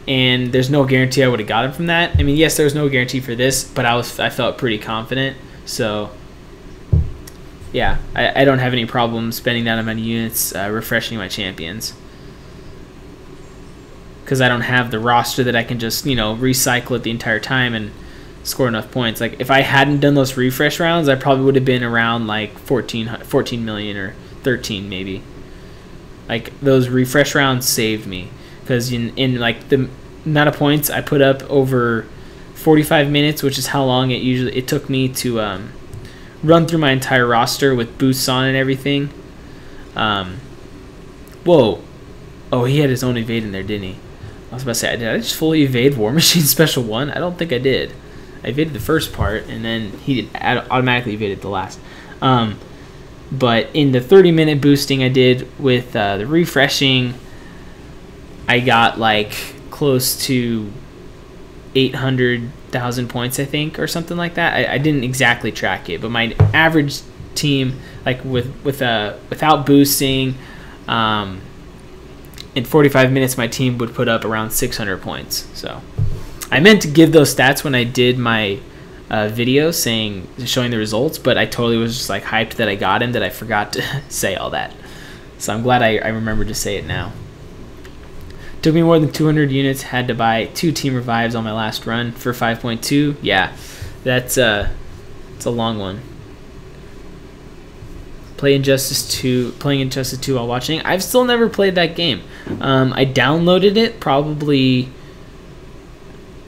and there's no guarantee I would have gotten from that. I mean, yes, there was no guarantee for this, but I felt pretty confident. So yeah, I don't have any problem spending that amount of units refreshing my champions, because I don't have the roster that I can just, you know, recycle it the entire time and score enough points. Like if I hadn't done those refresh rounds, I probably would have been around like 14 million or 13 maybe. Like those refresh rounds saved me, because in like the amount of points I put up over 45 minutes, which is how long it took me to run through my entire roster with boosts on and everything. Whoa. Oh, he had his own evade in there, didn't he? I was about to say, did I just fully evade War Machine Special 1? I don't think I did. I evaded the first part, and then he automatically evaded the last. But in the 30-minute boosting I did with the refreshing, I got like close to 800,000 points, I think, or something like that. I didn't exactly track it, but my average team, like without boosting, in 45 minutes my team would put up around 600 points. So I meant to give those stats when I did my video showing the results, but I totally was just like hyped that I got him that I forgot to say all that. So I'm glad I remembered to say it now. Took me more than 200 units, had to buy 2 team revives on my last run for 5.2. Yeah, it's a long one. Playing Injustice 2 while watching. I've still never played that game. I downloaded it probably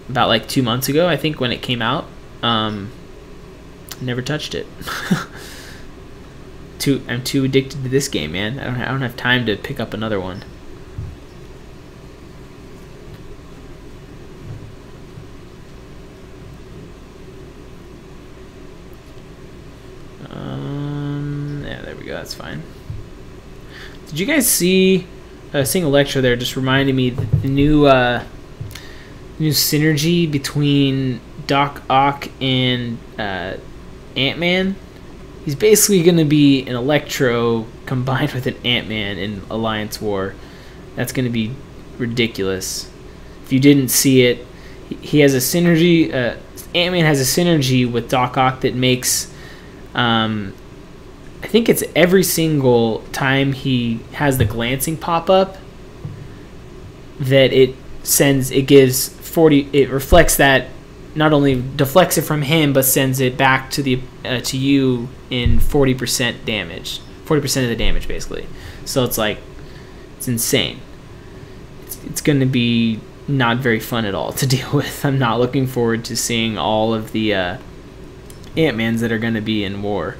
about like 2 months ago, I think, when it came out. Never touched it. I'm too addicted to this game, man. I don't have time to pick up another one. Yeah, there we go. That's fine. Did you guys see seeing Electro there? Just reminded me the new synergy between Doc Ock and Ant-Man. He's basically going to be an Electro combined with an Ant-Man in Alliance War. That's going to be ridiculous. If you didn't see it, he has a synergy. Ant-Man has a synergy with Doc Ock that makes, I think it's every single time he has the glancing pop up, that it gives 40. It reflects that. Not only deflects it from him, but sends it back to to you in 40% damage. 40% of the damage, basically. So it's like, it's insane. It's going to be not very fun at all to deal with. I'm not looking forward to seeing all of the Ant-Mans that are going to be in war.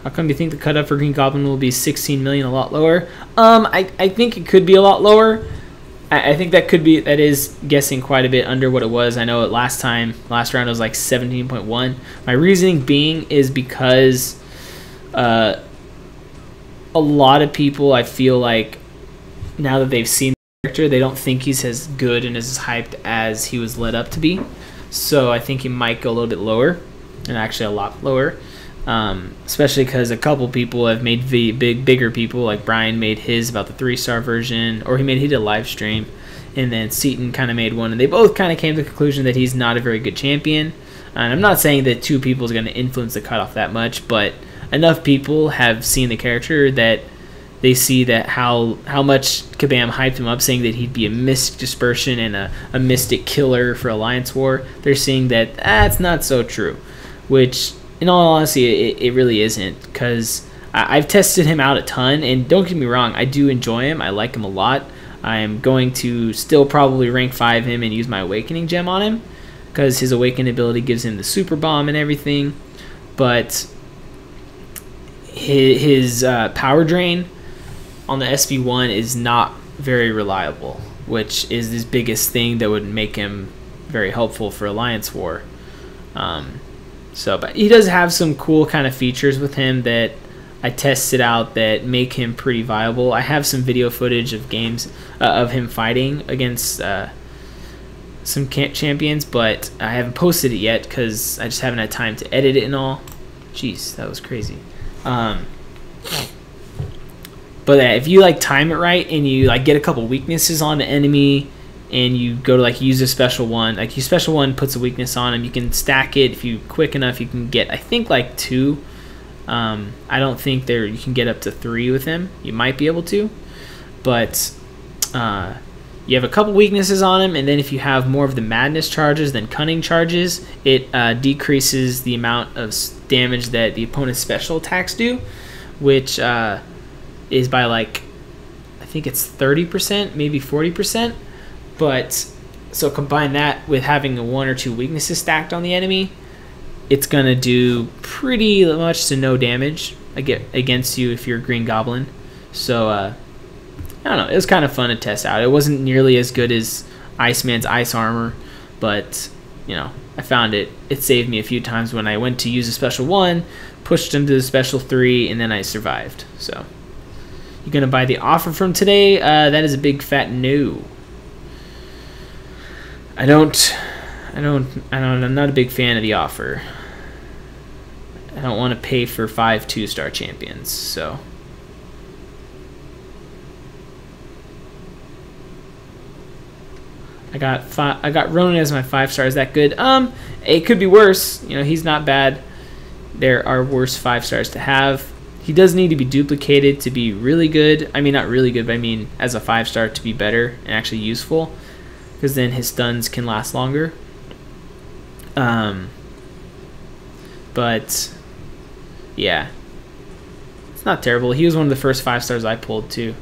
How come you think the cutoff for Green Goblin will be 16 million, a lot lower? I think it could be a lot lower. I think that is guessing quite a bit under what it was. I know last round it was like 17.1. My reasoning being is because a lot of people, I feel like, now that they've seen the character, they don't think he's as good and as hyped as he was led up to be. So I think he might go a little bit lower, and actually a lot lower. Especially because a couple people have made bigger people, like Brian made his about the 3-star version, or he did a live stream, and then Seaton kind of made one, and they both kind of came to the conclusion that he's not a very good champion. And I'm not saying that 2 people is going to influence the cutoff that much, but enough people have seen the character that they see that how much Kabam hyped him up, saying that he'd be a Mystic Dispersion and a Mystic Killer for Alliance War. They're seeing that that's not so true, which, in all honesty, it really isn't, because I've tested him out a ton, and don't get me wrong, I do enjoy him. I like him a lot. I'm going to still probably rank 5 him and use my Awakening Gem on him, because his Awaken ability gives him the Super Bomb and everything, but his power drain on the SV1 is not very reliable, which is his biggest thing that would make him very helpful for Alliance War. But he does have some cool kind of features with him that I tested out that make him pretty viable. I have some video footage of games of him fighting against some champions, but I haven't posted it yet because I just haven't had time to edit it and all. Jeez, that was crazy. But if you like time it right and you like get a couple weaknesses on the enemy, and you go to like use a special one, like your special one puts a weakness on him, you can stack it. If you quick enough, you can get, I think, like 2. I don't think you can get up to 3 with him. You might be able to, but you have a couple weaknesses on him, and then if you have more of the madness charges than cunning charges, it decreases the amount of damage that the opponent's special attacks do, which is by like, I think it's 30%, maybe 40%. But so combine that with having a 1 or 2 weaknesses stacked on the enemy, it's gonna do pretty much to no damage against you if you're a Green Goblin. So I don't know, it was kind of fun to test out. It wasn't nearly as good as Iceman's ice armor, but you know, I found it saved me a few times when I went to use a special 1, pushed him to the special 3, and then I survived. So you're gonna buy the offer from today? That is a big fat no. I'm not a big fan of the offer. I don't want to pay for 5 2-star champions, so. I got Ronan as my 5-star. Is that good? It could be worse. You know, he's not bad. There are worse 5-stars to have. He does need to be duplicated to be really good. I mean, not really good, but I mean as a 5-star to be better and actually useful, because then his stuns can last longer. But yeah, it's not terrible. He was one of the first 5-stars I pulled too.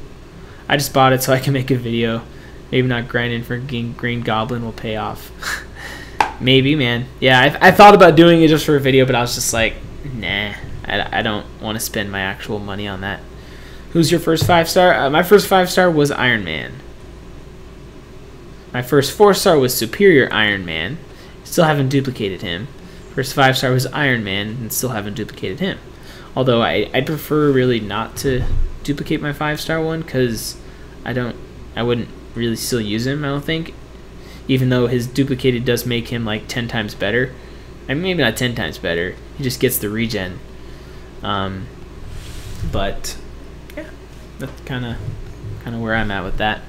I just bought it so I can make a video. Maybe not grinding for Green Goblin will pay off. Maybe, man. Yeah, I thought about doing it just for a video, but I was just like, nah, I don't want to spend my actual money on that. Who's your first 5-star? My first 5-star was Iron Man. My first 4-star was Superior Iron Man. Still haven't duplicated him. First 5-star was Iron Man, and still haven't duplicated him. Although I'd prefer really not to duplicate my 5-star one, because I wouldn't really still use him, I don't think. Even though his duplicated does make him like 10 times better. I mean, maybe not 10 times better. He just gets the regen. But yeah, that's kind of where I'm at with that.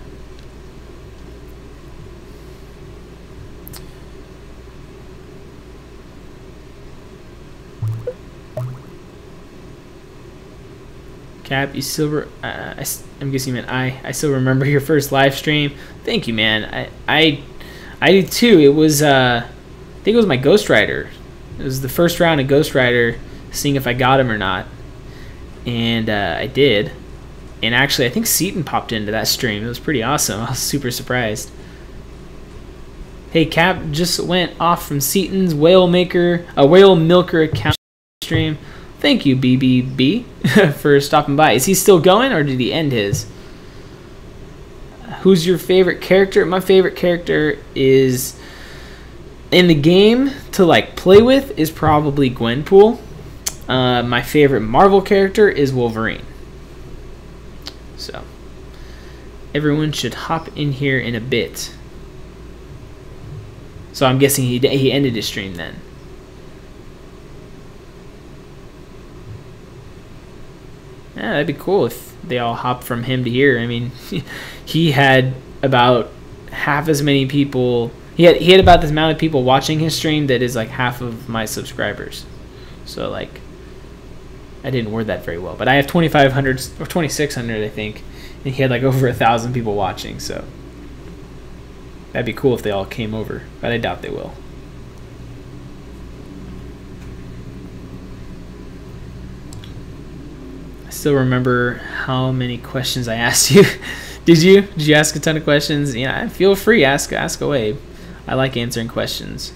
Cap, you still I'm guessing you meant I still remember your first live stream. Thank you, man. I do too. It was I think it was my Ghost Rider. It was the first round of Ghost Rider, seeing if I got him or not, and I did. And actually, I think Seaton popped into that stream. It was pretty awesome. I was super surprised. Hey, Cap just went off from Seaton's Whale Milker account stream. Thank you, BBB, for stopping by. Is he still going, or did he end his? Who's your favorite character? My favorite character is in the game to like play with is probably Gwenpool. My favorite Marvel character is Wolverine. So everyone should hop in here in a bit. So I'm guessing he ended his stream then. Yeah, that'd be cool if they all hop from him to here. I mean, he had about half as many people. He had about this amount of people watching his stream that is like half of my subscribers. So like, I didn't word that very well, but I have 2,500 or 2,600, I think, and he had like over 1,000 people watching. So that'd be cool if they all came over, but I doubt they will. Still remember how many questions I asked you. Did you ask a ton of questions? Yeah, feel free, ask away. I like answering questions.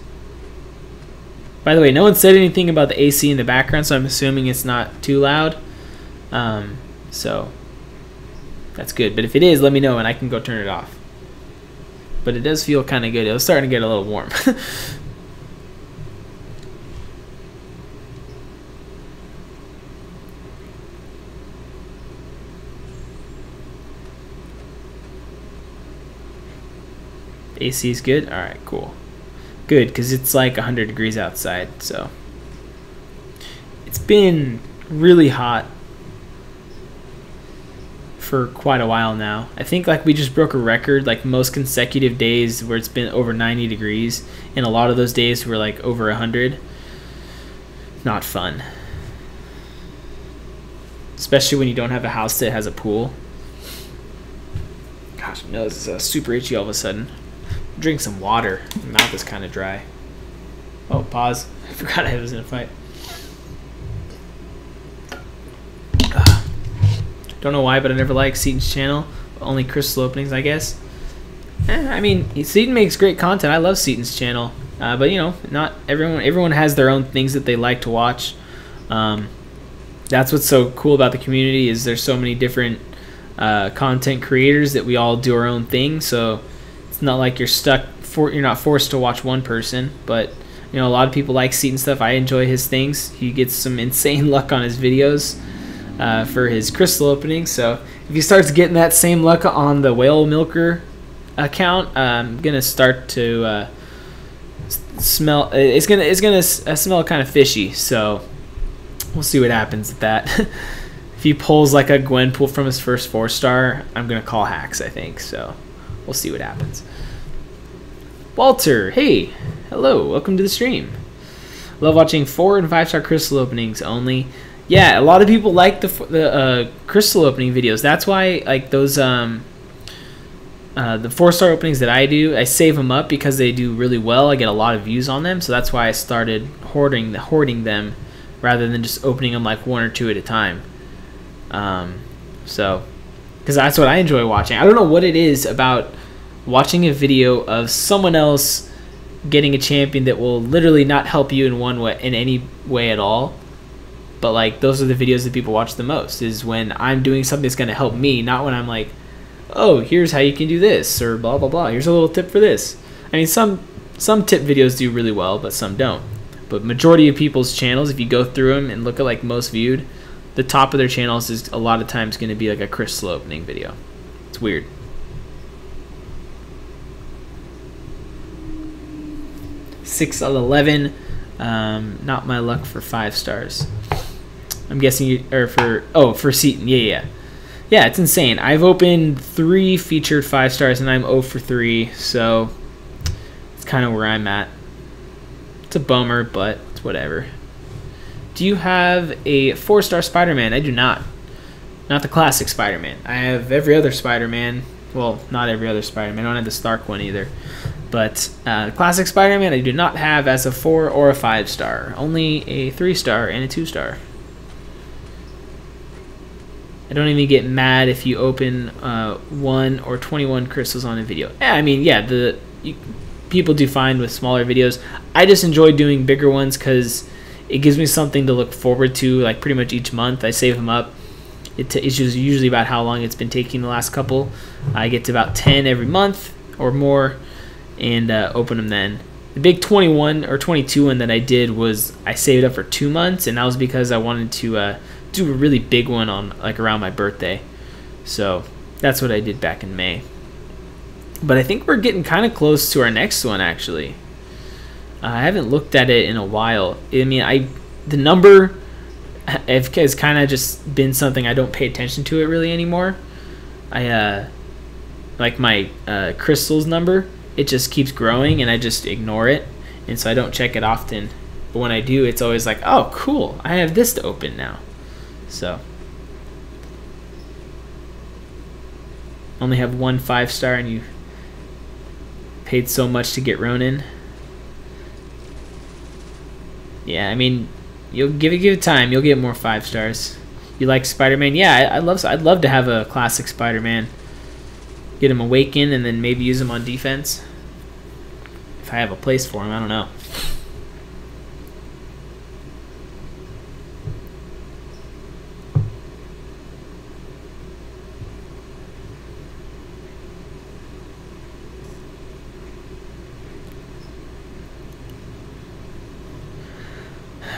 By the way, no one said anything about the AC in the background, so I'm assuming it's not too loud. So that's good. But if it is, let me know and I can go turn it off. But it does feel kind of good. It was starting to get a little warm. AC is good? Alright, cool. Good, because it's like 100 degrees outside, so. It's been really hot for quite a while now. I think like we just broke a record, like most consecutive days where it's been over 90 degrees, and a lot of those days were like over 100. Not fun. Especially when you don't have a house that has a pool. Gosh, my nose is super itchy all of a sudden. Drink some water. My mouth is kind of dry. Oh, pause. I forgot I was in a fight. Don't know why, but I never liked Seaton's channel. Only crystal openings, I guess. I mean, Seaton makes great content. I love Seaton's channel. But, you know, not everyone. Everyone has their own things that they like to watch. That's what's so cool about the community is there's so many different content creators that we all do our own thing. So it's not like you're not forced to watch one person, but you know, a lot of people like Seaton stuff. I enjoy his things. He gets some insane luck on his videos for his crystal opening. So if he starts getting that same luck on the Whale Milker account, I'm gonna start to smell. It's gonna smell kind of fishy. So We'll see what happens with that. If he pulls like a Gwenpool from his first 4-star, I'm going to call hacks, I think. So we'll see what happens. Walter, hey, hello, welcome to the stream. Love watching 4- and 5-star crystal openings only. Yeah, a lot of people like the crystal opening videos. That's why like those the 4-star openings that I do, I save them up because they do really well. I get a lot of views on them, so that's why I started hoarding them rather than just opening them like 1 or 2 at a time. So because that's what I enjoy watching. I don't know what it is about watching a video of someone else getting a champion that will literally not help you in any way at all. But like those are the videos that people watch the most, is when I'm doing something that's going to help me, not when I'm like, oh, here's how you can do this, or blah blah blah, here's a little tip for this. I mean, some tip videos do really well, but some don't. But majority of people's channels, if you go through them and look at like most viewed, the top of their channels is a lot of times going to be like a crystal opening video. It's weird. Six out of 11. Not my luck for 5 stars. I'm guessing for Seaton. Yeah. It's insane. I've opened 3 featured 5 stars and I'm 0 for 3, so it's kind of where I'm at. It's a bummer, but it's whatever. Do you have a 4-star Spider-Man? I do not. Not the classic Spider-Man. I have every other Spider-Man. Well, not every other Spider-Man. I don't have the Stark one either. But classic Spider-Man I do not have as a 4 or a 5-star. Only a 3-star and a 2-star. I don't even get mad if you open 1 or 21 crystals on a video. Yeah, I mean, yeah, people do fine with smaller videos. I just enjoy doing bigger ones because it gives me something to look forward to, like pretty much each month. I save them up. It's usually about how long it's been taking the last couple. I get to about 10 every month or more, and open them then. The big 21 or 22 one that I did was I saved up for 2 months, and that was because I wanted to do a really big one on like around my birthday. So that's what I did back in May. But I think we're getting kind of close to our next one actually. I haven't looked at it in a while. I mean, the number has kind of just been something I don't pay attention to it really anymore. I like my crystals number, it just keeps growing and I just ignore it, and so I don't check it often. But when I do, it's always like, oh cool, I have this to open now. So only have 1 5-star and you paid so much to get Ronin. Yeah, I mean, you'll give it time, you'll get more 5 stars. You like Spider-Man? Yeah, I'd love to have a classic Spider-Man. Get him awakened and then maybe use him on defense. If I have a place for him, I don't know.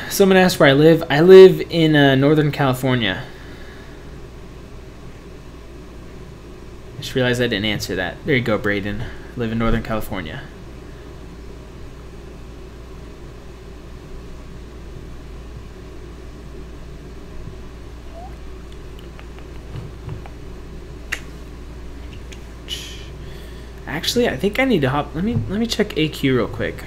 Someone asked where I live. I live in Northern California. I just realized I didn't answer that. There you go, Braden. I live in Northern California. Actually, I think I need to hop. Let me check AQ real quick.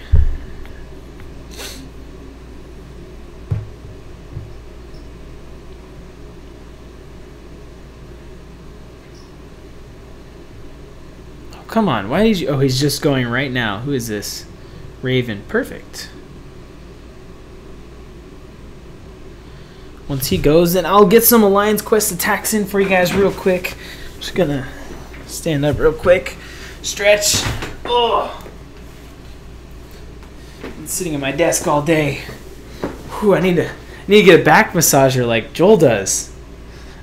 Come on, why did you... Oh, he's just going right now. Who is this? Raven. Perfect. Once he goes, then I'll get some Alliance Quest attacks in for you guys real quick. Just gonna stand up real quick. Stretch. Oh. Been sitting at my desk all day. Whew, I need to get a back massager like Joel does.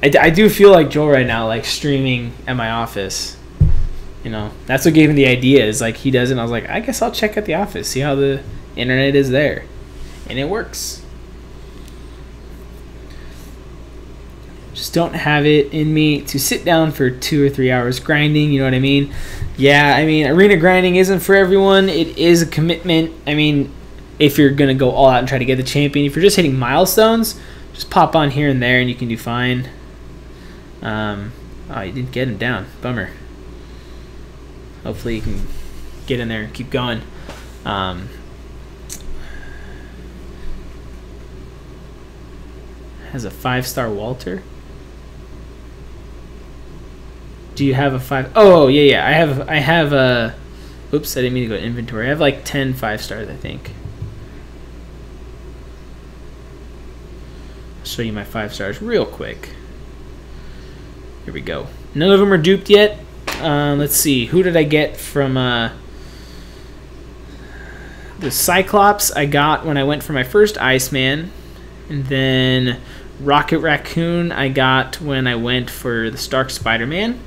I do feel like Joel right now, like streaming at my office. You know, that's what gave me the idea. Is like he does it, and I was like, I guess I'll check at the office, see how the internet is there, and it works. Just don't have it in me to sit down for 2 or 3 hours grinding. You know what I mean? Yeah, I mean, arena grinding isn't for everyone. It is a commitment. I mean, if you're gonna go all out and try to get the champion, if you're just hitting milestones, just pop on here and there, and you can do fine. Oh, you didn't get him down. Bummer. Hopefully you can get in there and keep going. Has a 5-star Walter. Do you have a 5? Oh, yeah. I have a. Oops, I didn't mean to go to inventory. I have like 10 5-stars, I think. I'll show you my 5-stars real quick. Here we go. None of them are duped yet. Let's see. Who did I get from the Cyclops? I got when I went for my first Iceman. And then Rocket Raccoon I got when I went for the Stark Spider-Man.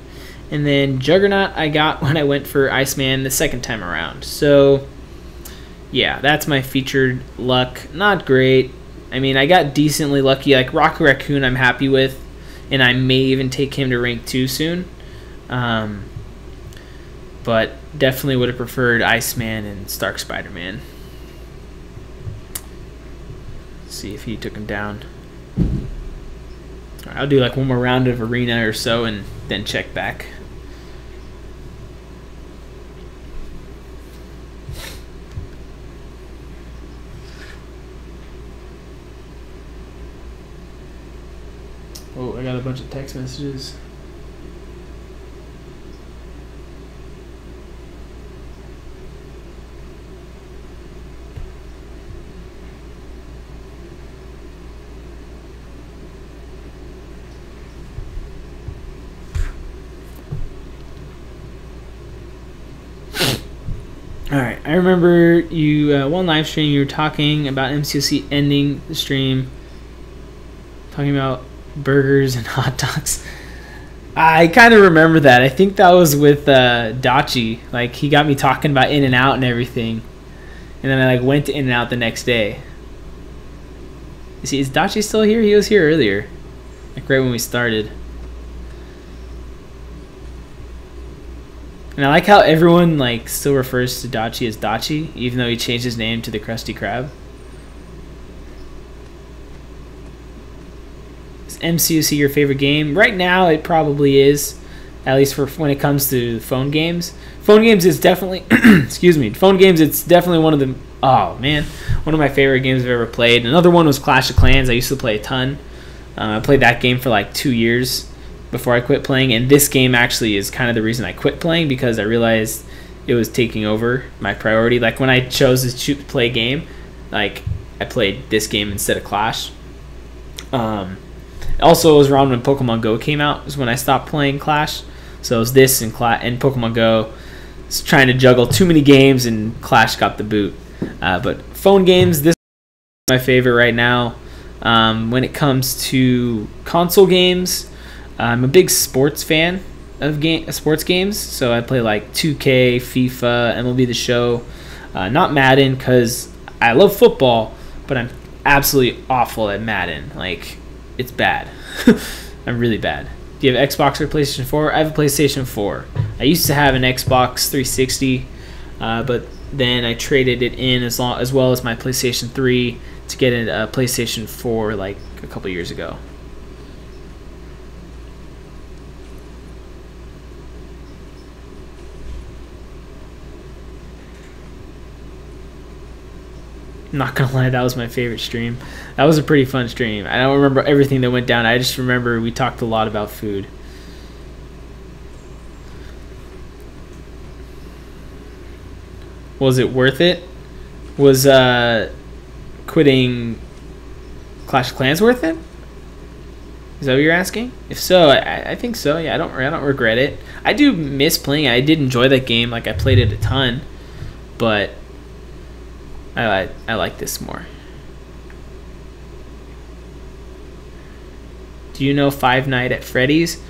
And then Juggernaut I got when I went for Iceman the second time around. So, yeah, that's my featured luck. Not great. I mean, I got decently lucky. Like Rocket Raccoon I'm happy with. And I may even take him to rank 2 soon. But definitely would have preferred Iceman and Stark Spider-Man. Let's see if he took him down. All right, I'll do like one more round of arena or so and then check back. Oh, I got a bunch of text messages. Alright, I remember you, one live stream, you were talking about MCOC ending the stream, talking about burgers and hot dogs. I kind of remember that. I think that was with Dachi. Like, he got me talking about In-N-Out and everything. And then I like went to In-N-Out the next day. You see, is Dachi still here? He was here earlier. Like, right when we started. And I like how everyone like still refers to Dachi as Dachi, even though he changed his name to the Krusty Krab. Is MCOC your favorite game? Right now, it probably is, at least for when it comes to phone games. Phone games is definitely, excuse me, phone games. It's definitely one of the, oh man, one of my favorite games I've ever played. Another one was Clash of Clans. I used to play a ton. I played that game for like 2 years before I quit playing, and this game actually is kind of the reason I quit playing, because I realized it was taking over my priority. Like when I chose to play a game, like I played this game instead of Clash. Also, it was around when Pokemon Go came out, is when I stopped playing Clash. So it was this and Pokemon Go. It's trying to juggle too many games, and Clash got the boot. But phone games, this is my favorite right now. When it comes to console games, I'm a big sports fan of sports games, so I play like 2K, FIFA, MLB The Show. Not Madden, because I love football, but I'm absolutely awful at Madden. Like, it's bad. I'm really bad. Do you have Xbox or PlayStation 4? I have a PlayStation 4. I used to have an Xbox 360, but then I traded it in as well as my PlayStation 3 to get a PlayStation 4 like a couple years ago. Not gonna lie, that was my favorite stream. That was a pretty fun stream. I don't remember everything that went down. I just remember we talked a lot about food. Was it worth it? Was quitting Clash of Clans worth it? Is that what you're asking? If so, I think so. Yeah, I don't regret it. I do miss playing it. I did enjoy that game. Like, I played it a ton, but I like this more. Do you know Five Nights at Freddy's?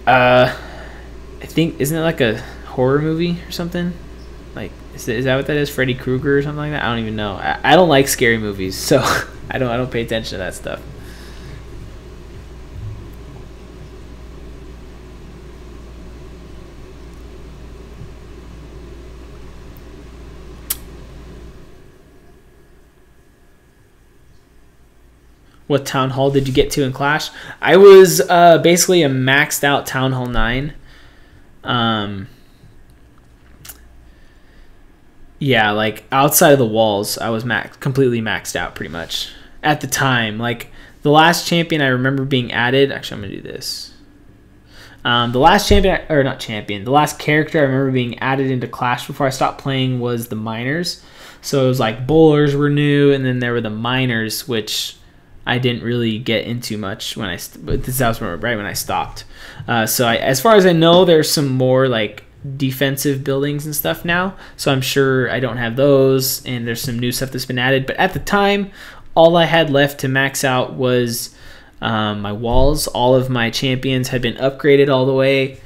I think, isn't it like a horror movie or something? Like, is that what that is? Freddy Krueger or something like that? I don't even know. I don't like scary movies, so I don't pay attention to that stuff. What Town Hall did you get to in Clash? I was basically a maxed out Town Hall 9. Yeah, like outside of the walls, I was completely maxed out pretty much at the time. Like the last champion I remember being added. Actually, I'm gonna do this. The last champion, or not champion, the last character I remember being added into Clash before I stopped playing was the miners. So it was like bowlers were new, and then there were the miners, which I didn't really get into much when but this was right when I stopped. So as far as I know, there's some more like defensive buildings and stuff now. So I'm sure I don't have those, and there's some new stuff that's been added. But at the time, all I had left to max out was my walls. All of my champions had been upgraded all the way,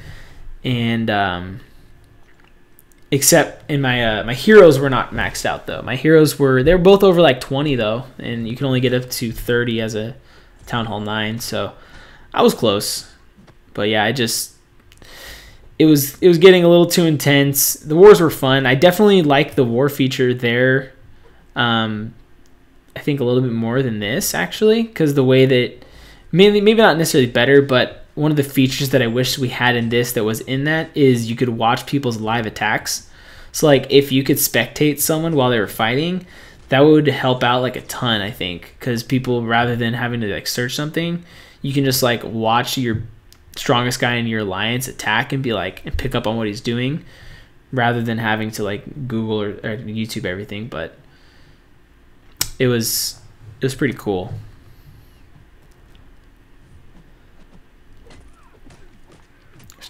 and except in my heroes were not maxed out though. My heroes they were both over like 20 though, and you can only get up to 30 as a Town Hall 9. So I was close, but yeah, it was getting a little too intense. The wars were fun. I definitely like the war feature there. I think a little bit more than this actually, because the way that maybe not necessarily better, but one of the features that I wish we had in this that was in that is you could watch people's live attacks. So like if you could spectate someone while they were fighting, that would help out like a ton, I think, because people, rather than having to like search something, you can just like watch your strongest guy in your alliance attack and be like, and pick up on what he's doing, rather than having to like Google or YouTube everything. But it was pretty cool.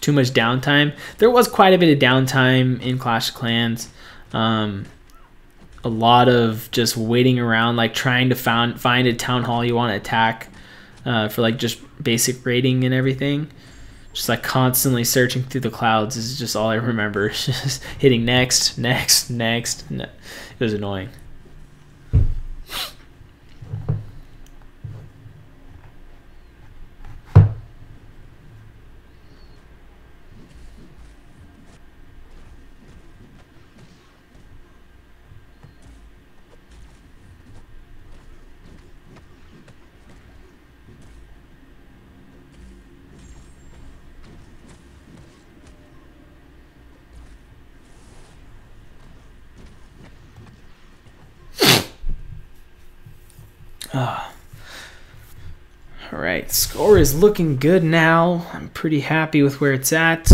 Too much downtime. There was quite a bit of downtime in Clash of Clans. A lot of just waiting around, like trying to find a town hall you want to attack for like just basic raiding and everything. Just like constantly searching through the clouds is just all I remember. Just hitting next. No. It was annoying. All right, score is looking good now. I'm pretty happy with where it's at.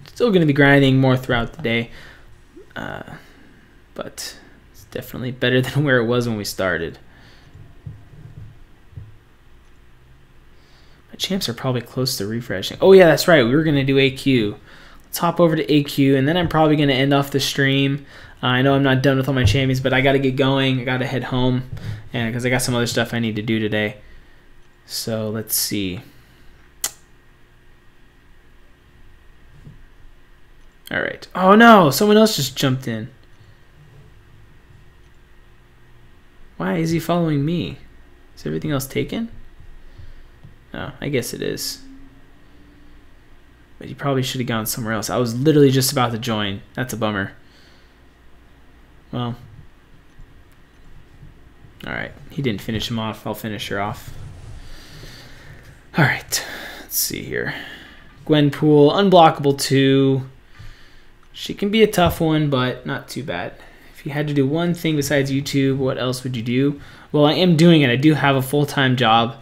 Still going to be grinding more throughout the day, but it's definitely better than where it was when we started. My champs are probably close to refreshing. Oh yeah, that's right. We were going to do AQ. Let's hop over to AQ, and then I'm probably going to end off the stream. I know I'm not done with all my champions, but I got to get going. I got to head home, and because I got some other stuff I need to do today. So let's see. All right. Oh no, someone else just jumped in. Why is he following me? Is everything else taken? Oh, I guess it is. But he probably should have gone somewhere else. I was literally just about to join. That's a bummer. Well. Alright. He didn't finish him off. I'll finish her off. Alright. Let's see here. Gwenpool. Unblockable 2. She can be a tough one, but not too bad. If you had to do one thing besides YouTube, what else would you do? Well, I am doing it. I do have a full-time job.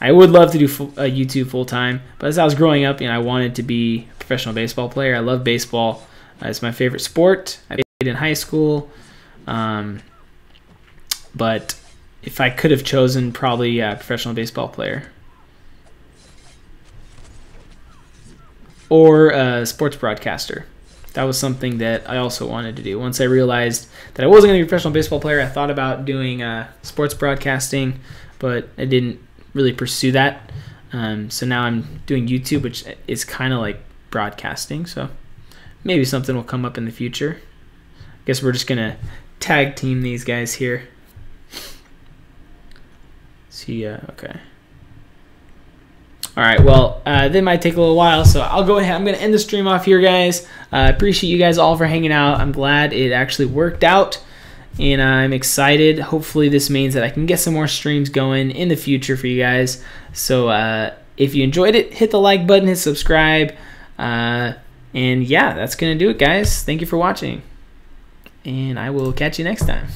I would love to do YouTube full-time, but as I was growing up, I wanted to be a professional baseball player. I love baseball. It's my favorite sport. I played in high school. But if I could have chosen, probably a professional baseball player. Or a sports broadcaster. That was something that I also wanted to do. Once I realized that I wasn't going to be a professional baseball player, I thought about doing sports broadcasting, but I didn't really pursue that. So now I'm doing YouTube, which is kind of like broadcasting. So maybe something will come up in the future. I guess we're just going to tag team these guys here. See, okay. All right, well, they might take a little while, so I'll go ahead. I'm going to end the stream off here, guys. I appreciate you guys all for hanging out. I'm glad it actually worked out, and I'm excited. Hopefully this means that I can get some more streams going in the future for you guys. So if you enjoyed it, hit the like button, hit subscribe, and yeah, that's gonna do it, guys. Thank you for watching, and I will catch you next time.